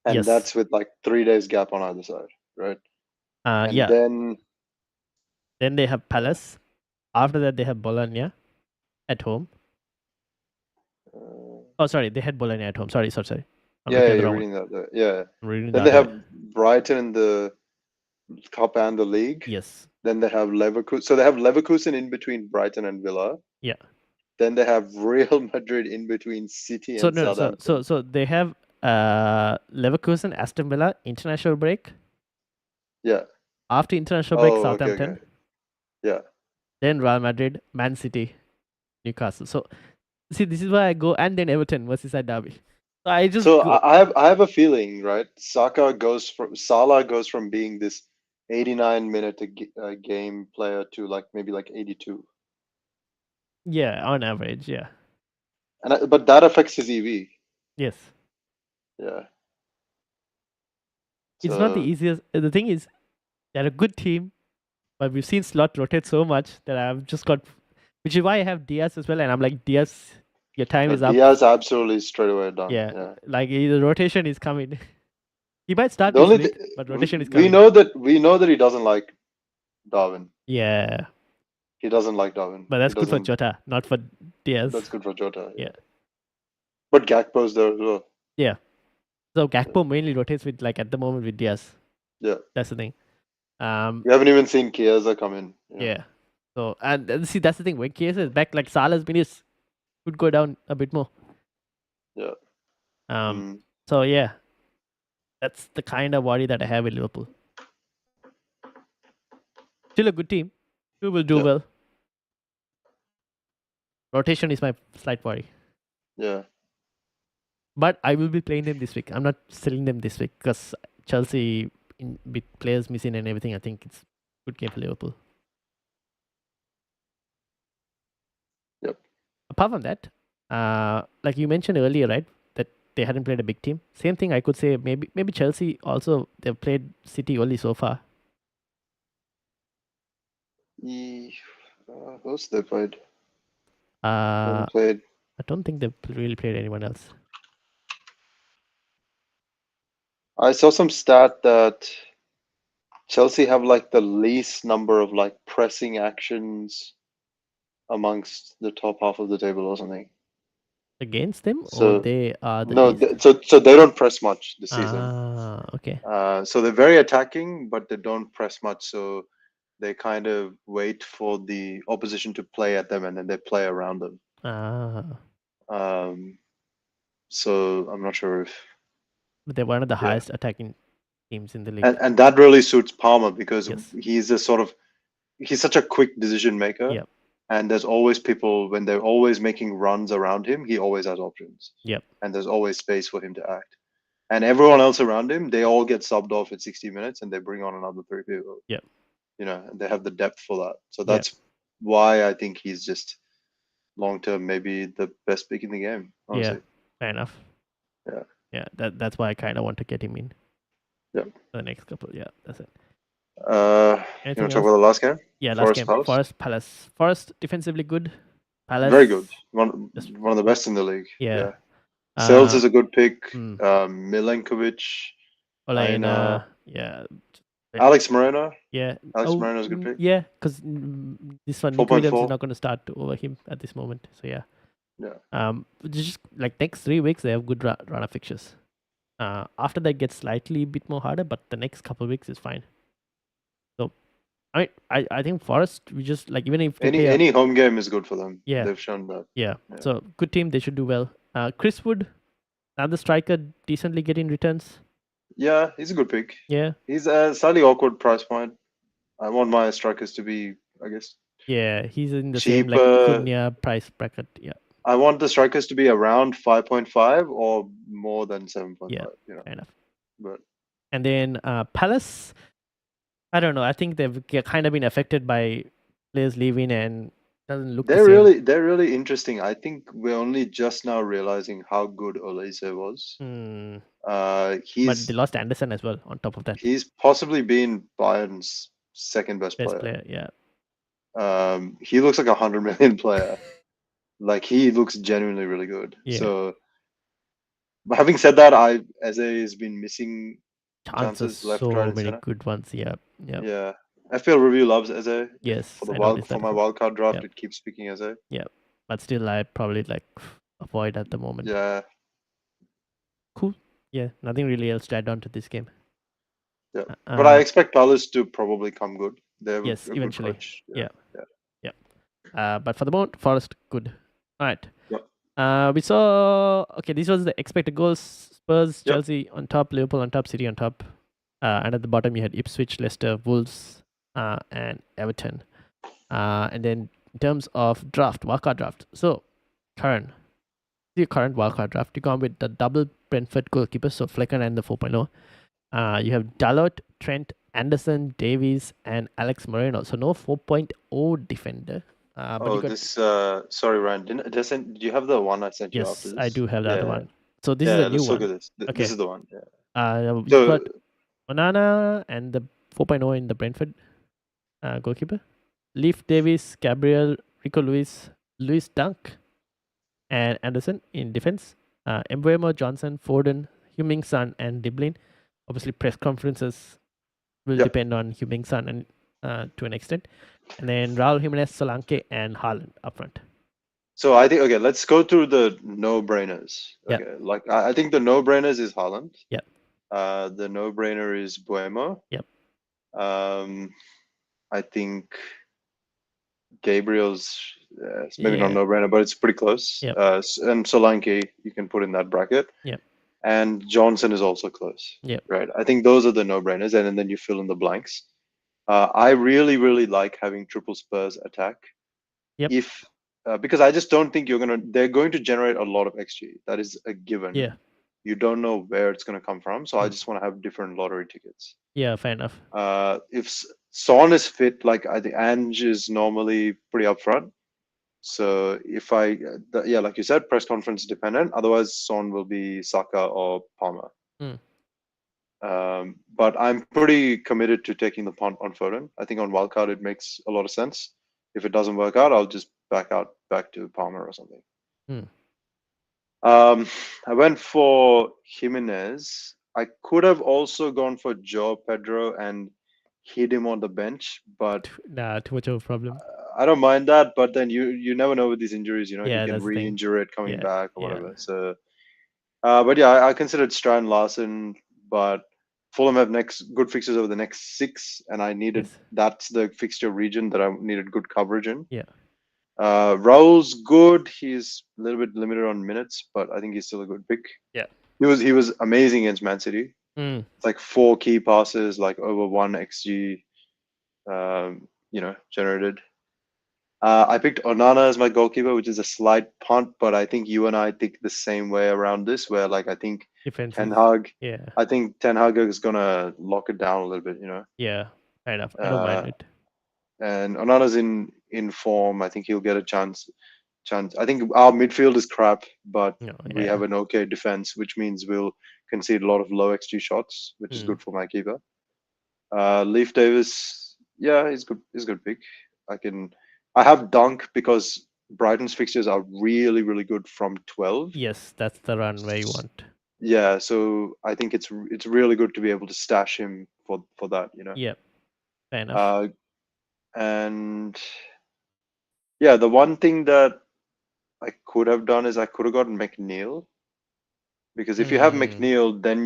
and that's with like 3 days gap on either side, right? And then they have Palace. After that, they have Bologna at home. Sorry, they had Bologna at home. Sorry. You're reading that. Yeah. Then they have Brighton in the Cup and the League. Yes. Then they have Leverkusen. So they have Leverkusen in between Brighton and Villa. Yeah. Then they have Real Madrid in between City and Southampton. So they have Leverkusen, Aston Villa, international break. Yeah. After international break, Southampton. Okay. Yeah. Then Real Madrid, Man City, Newcastle. So see, this is why I go, and then Everton versus Derby. So I have a feeling, right? Salah goes from being this 89-minute a game player to like maybe like 82. Yeah, on average, yeah. But that affects his EV. Yes. Yeah. It's not the easiest. The thing is, they're a good team, but we've seen Slot rotate so much that I've just got, which is why I have Diaz as well, and I'm like, Diaz, your time is up. Diaz absolutely straight away done. Yeah. Like the rotation is coming. He might start this week, but rotation is coming. We know that he doesn't like Darwin. Yeah. He doesn't like Darwin. But that's good for Jota, not for Diaz. That's good for Jota. Yeah. But Gakpo's there as well. Yeah. So Gakpo mainly rotates with at the moment with Diaz. Yeah. That's the thing. We haven't even seen Chiesa come in. Yeah. So and see, that's the thing. When Chiesa is back, like Salah's minutes could go down a bit more. Yeah. So yeah, that's the kind of worry that I have with Liverpool. Still a good team. Who will do well. Rotation is my slight worry. Yeah. But I will be playing them this week. I'm not selling them this week because Chelsea, with players missing and everything, I think it's a good game for Liverpool. Yep. Apart from that, like you mentioned earlier, right, that they hadn't played a big team. Same thing I could say. Maybe Chelsea also, they've played City only so far. Who else they played? Uh, Haven't played. I don't think they've really played anyone else. I saw some stat that Chelsea have like the least number of like pressing actions amongst the top half of the table or something. Against them, or So they are the no, least? so they don't press much this season. Okay. So they're very attacking, but they don't press much. So they kind of wait for the opposition to play at them, and then they play around them. Ah, Um, so I'm not sure if but they're one of the yeah, highest attacking teams in the league. and that really suits Palmer because Yes. he's a sort of he's such a quick decision maker. Yep. And there's always people when they're always making runs around him, he always has options. Yep. And there's always space for him to act. And everyone else around him, they all get subbed off at 60 minutes and they bring on another three people. Yep. You know, and they have the depth for that. So Yep. that's why I think he's just long term maybe the best pick in the game. Honestly. Yeah. Fair enough. Yeah. Yeah. That's why I kind of want to get him in. Yeah. The next couple. Yeah. That's it. You want Anything to talk else? about the last game? Yeah. Last Forest game. Palace? Forest Palace. Forest defensively good. Palace. Very good. One just of the best in the league. Yeah. Sales is a good pick. Hmm. Milenkovic, Olena. Yeah. Alex Moreno. Yeah. Alex Moreno is a good pick. Yeah, because this one, Nick 4.4. Williams is not going to start over him at this moment. So yeah. Yeah. Just like next 3 weeks they have good run of fixtures. After that gets slightly a bit more harder, but the next couple of weeks is fine. So, I think Forest we just like even if they any home game is good for them. Yeah. They've shown that. Yeah. So good team, they should do well. Chris Wood, another striker, decently getting returns. Yeah, he's a good pick. Yeah. He's a slightly awkward price point. I want my strikers to be, I guess. Yeah, he's in the cheaper, same like Cunha price bracket. Yeah. I want the strikers to be around 5.5 or more than 7.5. Yeah, you know. fair enough. But and then Palace, I don't know. I think they've kind of been affected by players leaving and doesn't look. They're really interesting. I think we're only just now realizing how good Olise was. But they lost Anderson as well. On top of that, he's possibly been Bayern's second best player. Yeah. He looks like 100 million player. Like he looks genuinely really good. Yeah. So, but having said that, Eze has been missing chances left, so right, and many center. good ones. Yeah. Yeah. FPL Review loves Eze. Yes. For my wildcard draft, it keeps picking Eze. Yeah. But still, I probably like avoid at the moment. Yeah. Cool. Yeah. Nothing really else to add on to this game. Yeah. But I expect Palace to probably come good. They have yes, a eventually. Good coach. Yeah. But for the moment, Forest good. All right. We saw. Okay, this was the expected goals. Spurs, Chelsea on top, Liverpool on top, City on top, and at the bottom you had Ipswich, Leicester, Wolves, and Everton. And then in terms of wildcard draft. So, Karan, the current wildcard draft, you come with the double Brentford goalkeepers, so Flecken and the 4.0. You have Dalot, Trent, Anderson, Davies, and Alex Moreno. So no 4.0 defender. Sorry, Ryan. Did you have the one I sent you after Yes, this? I do have the other one. So this is a new let's one. Look at this. This is the one. Yeah. You've got Onana and the 4.0 in the Brentford goalkeeper. Leaf Davis, Gabriel, Rico Lewis Dunk, and Anderson in defense. Mbeumo, Johnson, Foden, Heung-min Son, and Diblin. Obviously, press conferences will depend on Heung-min Son and to an extent. And then Raul Jimenez, Solanke, and Haaland up front. So I think let's go through the no-brainers. Okay, like I think the no-brainers is Haaland. Yeah. The no-brainer is Mbeumo. Yep. I think Gabriel's maybe not no-brainer, but it's pretty close. Yep. And Solanke you can put in that bracket. Yep. And Johnson is also close. Yep. Right. I think those are the no-brainers, and then you fill in the blanks. I really, really like having triple Spurs attack. Yep. Because I just don't think they're going to generate a lot of XG. That is a given. Yeah. You don't know where it's going to come from. So I just want to have different lottery tickets. Yeah, fair enough. If Son is fit, like I think Ange is normally pretty upfront. So if like you said, press conference dependent. Otherwise, Son will be Saka or Palmer. But I'm pretty committed to taking the punt on Foden. I think on wildcard it makes a lot of sense. If it doesn't work out, I'll just back to Palmer or something. Hmm. I went for Jimenez. I could have also gone for Joe Pedro and hit him on the bench, but Nah, too much of a problem. I don't mind that. But then you never know with these injuries, he Yeah, can that's the thing. re-injure it coming Yeah, back or yeah. whatever. So, but yeah, I considered Strand Larson, but Fulham have next good fixtures over the next 6, and Yes. that's the fixture region that I needed good coverage in. Yeah. Raul's good. He's a little bit limited on minutes, but I think he's still a good pick. Yeah. He was amazing against Man City. Mm. It's like 4 key passes, like over 1 xg, generated. I picked Onana as my goalkeeper, which is a slight punt, but I think you and I think the same way around this, where like Defense Ten is. Hag, Yeah. I think Ten Hag is gonna lock it down a little bit, Yeah. Kind of. I don't mind Uh, it. and Onana's in form. I think he'll get a chance. I think our midfield is crap, but No. we Yeah. have an okay defense, which means we'll concede a lot of low xG shots, which is Mm. good for my keeper. Leaf Davis, yeah, he's good. He's a good pick. I have Dunk because Brighton's fixtures are really, really good from 12. Yes, that's the run where you want. Yeah, so I think it's really good to be able to stash him for that. Yeah. Fair enough. And yeah, the one thing that I could have done is I could have gotten McNeil, because if you have Mm. McNeil, then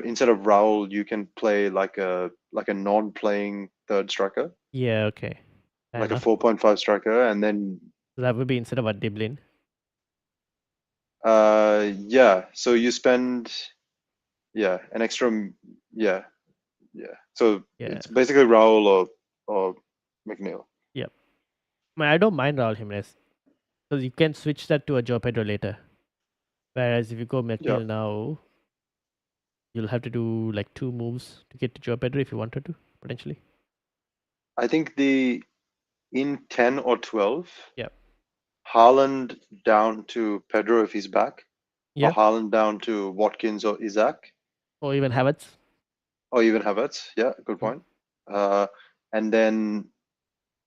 instead of Raul, you can play like a non-playing third striker, Yeah. Okay. Fair like a enough. 4.5 striker, and then So that would be instead of a Diblin. yeah, so you spend an extra yeah yeah. So Yeah. it's basically Raul or McNeil. Yep. I don't mind Raul Jimenez because you can switch that to a Joe Pedro later. Whereas if you go Yeah, McNeil now, you'll have to do like 2 moves to get to Joe Pedro if you wanted to potentially. I think in 10 or 12, Yep. Haaland down to Pedro if he's back, or Yep. Haaland down to Watkins or Isaac, Or even Havertz. or even Havertz. Yeah, good Mm. point. And then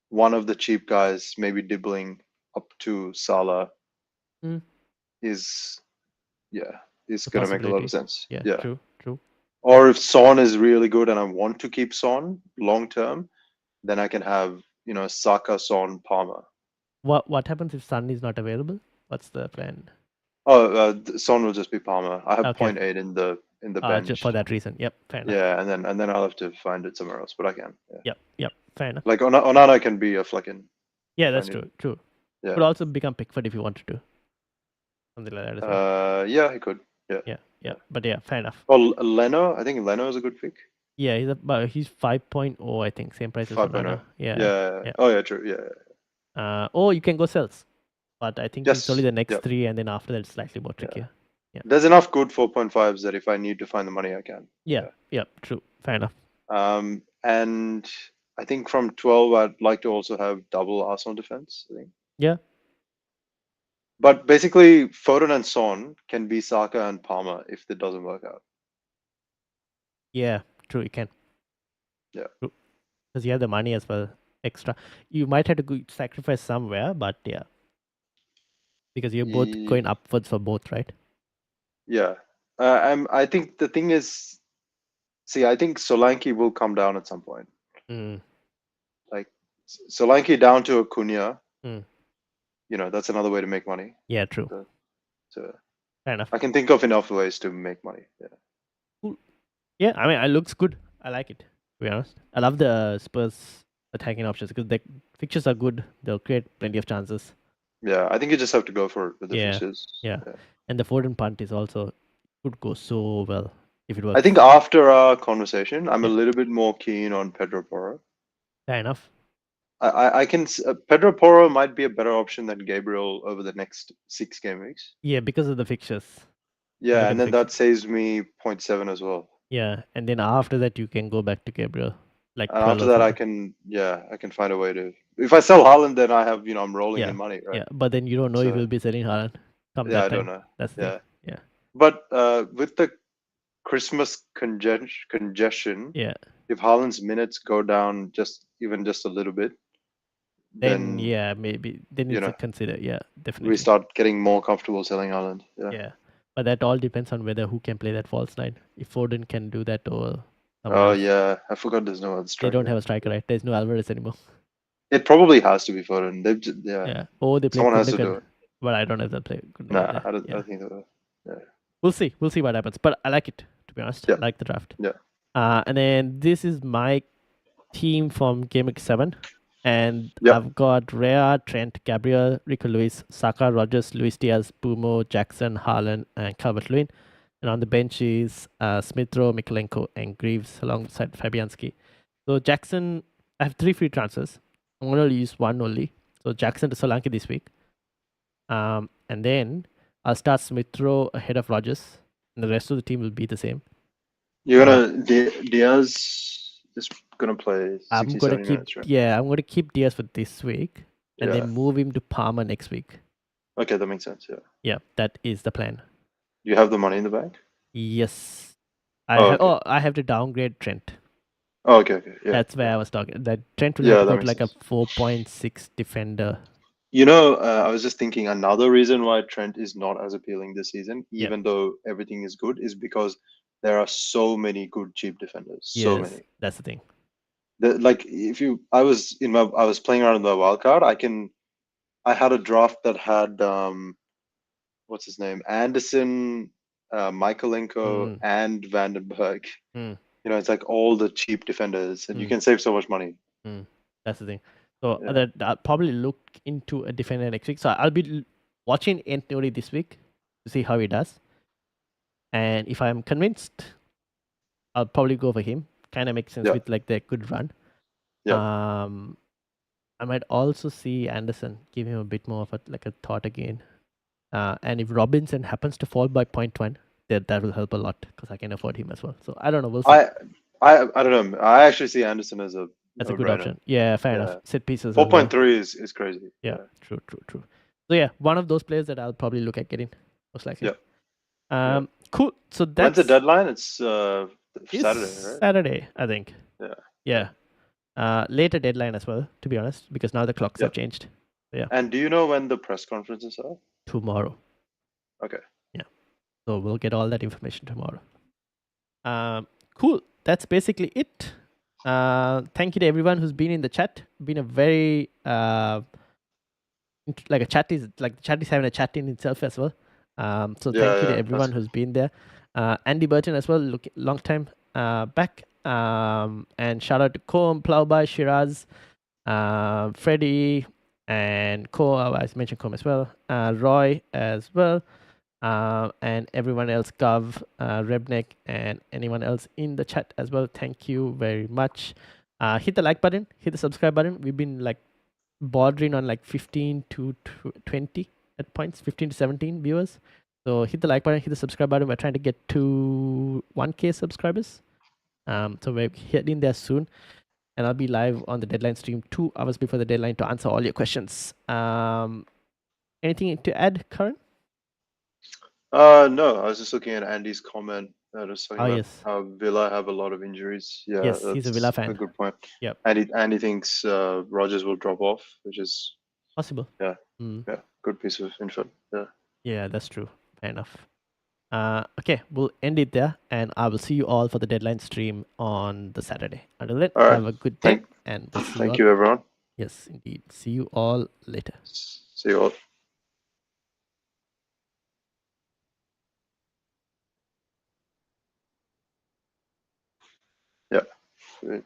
one of the cheap guys, maybe dibbling up to Salah, Mm. is is A gonna make a lot of possibility. sense. Yeah. Yeah. True. True. Or if Son is really good and I want to keep Son long term, then I can have Saka, Son, Palmer. What happens if Sun is not available? What's the plan? Oh, Son will just be Palmer. I have Okay. point 0.8 in the Just for bench. that reason. Yep. Fair enough. Yeah, and then I'll have to find it somewhere else, but I can. Yeah. Yep. Yep. Fair enough. Like Onana can be a flicking Yeah, if I that's need true. it. True. Yeah. Could also become Pickford if you wanted to. Something like that as well. Yeah, he could. Yeah. Yeah. Yeah. But yeah, fair enough. Or Leno. I think Leno is a good pick. Yeah, he's 5.0, I think. Same price as 5.0. Onana. Yeah. Yeah. Yeah. Oh yeah, true. Yeah. Or you can go Cells. But I think it's only Yes. the next Yep. 3 and then after that it's slightly more Yeah. trickier. Yeah. There's enough good 4.5s that if I need to find the money, I can. Yeah. Yeah. True. Fair enough. And I think from 12, I'd like to also have double Arsenal defense. I think. Yeah. But basically, Foden and Son can be Saka and Palmer if it doesn't work out. Yeah. True. You can. Yeah. Because you have the money as well. Extra. You might have to sacrifice somewhere, but yeah. Because you're both going upwards for both, right? Yeah. I think the thing is, I think Solanke will come down at some point. Mm. Like Solanke down to Acuna. Mm. That's another way to make money. Yeah, true. So fair enough. I can think of enough ways to make money. Yeah. Cool. Yeah, I mean, it looks good. I like it, to be honest. I love the Spurs attacking options because the fixtures are good. They'll create plenty of chances. Yeah, I think you just have to go for it with the fixtures. Yeah. And the Foden punt is also could go so well if it works. I think after our conversation, I'm a little bit more keen on Pedro Porro. Fair enough. I can Pedro Porro might be a better option than Gabriel over the next 6 game weeks. Yeah, because of the fixtures. Yeah, and then that saves me 0.7 as well. Yeah, and then after that you can go back to Gabriel. Like after that, I can find a way to. If I sell Haaland, then I have I'm rolling in money, right? Yeah, but then you don't know if you'll be selling Haaland. I don't know. That's the thing. Yeah. But with the Christmas congestion. Yeah. If Haaland's minutes go down just a little bit, Then then yeah, maybe then you it's a know consider. Yeah, we definitely. start getting more comfortable selling Haaland. Yeah. Yeah, but that all depends on whether who can play that false nine. If Foden can do that or someone Oh else. yeah, I forgot there's no other They striker. don't have a striker, right? There's no Alvarez anymore. It probably has to be Foden. Yeah. Yeah. Or they play Someone has to do Gundogan. it. But I don't know if they'll play Gundogan Nah, there. I don't Yeah. think so. Yeah. We'll see. We'll see what happens. But I like it, to be honest. Yeah. I like the draft. Yeah. And then this is my team from Gameweek 7. And Yep. I've got Rea, Trent, Gabriel, Rico Lewis, Saka, Rogers, Luis Diaz, Bumo, Jackson, Haaland, and Calvert-Lewin. And on the bench is Smith Rowe, Mikolenko, and Greaves alongside Fabianski. So Jackson, I have 3 free transfers. I'm going to use one only. So Jackson to Solanke this week. And then I'll start Smith Rowe ahead of Rogers. And the rest of the team will be the same. You're gonna Diaz is gonna play 60, I'm going to 70 keep minutes, right? I'm going to keep Diaz for this week and Yeah. then move him to Palmer next week. Okay, that makes sense. Yeah. Yeah, that is the plan. You have the money in the bank? Yes. Okay. I have to downgrade Trent. Oh, okay. Yeah. That's where I was talking. That Trent will Yeah, have to that go to makes like sense. a 4.6 defender. I was just thinking another reason why Trent is not as appealing this season, Yep. even though everything is good, is because there are so many good cheap defenders. So Yes, many. that's the thing. I was playing around in the wildcard. I had a draft that had what's his name, Anderson, Michaelenko, and Vandenberg. It's like all the cheap defenders, and you can save so much money. That's the thing. So I'll probably look into a defender next week. So I'll be watching Anthony this week to see how he does. And if I'm convinced, I'll probably go for him. Kind of makes sense with like the good run. Yeah. I might also see Anderson, give him a bit more of a thought again. And if Robinson happens to fall by 0.1, that will help a lot because I can afford him as well. So I don't know. We'll see. I don't know. I actually see Anderson as a good option. Yeah, fair enough. Set pieces. 4.3 is crazy. Yeah, true. So yeah, one of those players that I'll probably look at getting most likely. Yeah. Cool. So that's when's the deadline? It's Saturday, right? Saturday, I think. Yeah. Later deadline as well, to be honest, because now the clocks have changed. Yeah. And do you know when the press conferences are? Tomorrow. Okay. Yeah. So we'll get all that information tomorrow. Cool. That's basically it. Thank you to everyone who's been in the chat. Been a very the chat is having a chat in itself as well. So thank you to everyone who's been there. Andy Burton as well, long time back. And shout out to Combe, Plowby, Shiraz, Freddie, and I mentioned Combe as well. Roy as well. And everyone else, Gov, Rebnek, and anyone else in the chat as well. Thank you very much. Hit the like button, hit the subscribe button. We've been bordering on 15 to 20 at points, 15 to 17 viewers. So hit the like button, hit the subscribe button. We're trying to get to 1K subscribers. So we're heading there soon. And I'll be live on the deadline stream 2 hours before the deadline to answer all your questions. Anything to add, Karan? No, I was just looking at Andy's comment. Just talking about how Villa have a lot of injuries. Yeah, yes, he's a Villa fan. A good point. Yep. Andy thinks Rogers will drop off, which is possible. Yeah. Yeah, good piece of info. Yeah. Yeah, that's true. Fair enough. Okay, we'll end it there, and I will see you all for the deadline stream on the Saturday. Until then, have a good day, and we'll see Thank you, everyone. Yes, indeed. See you all later. See you all. Yeah.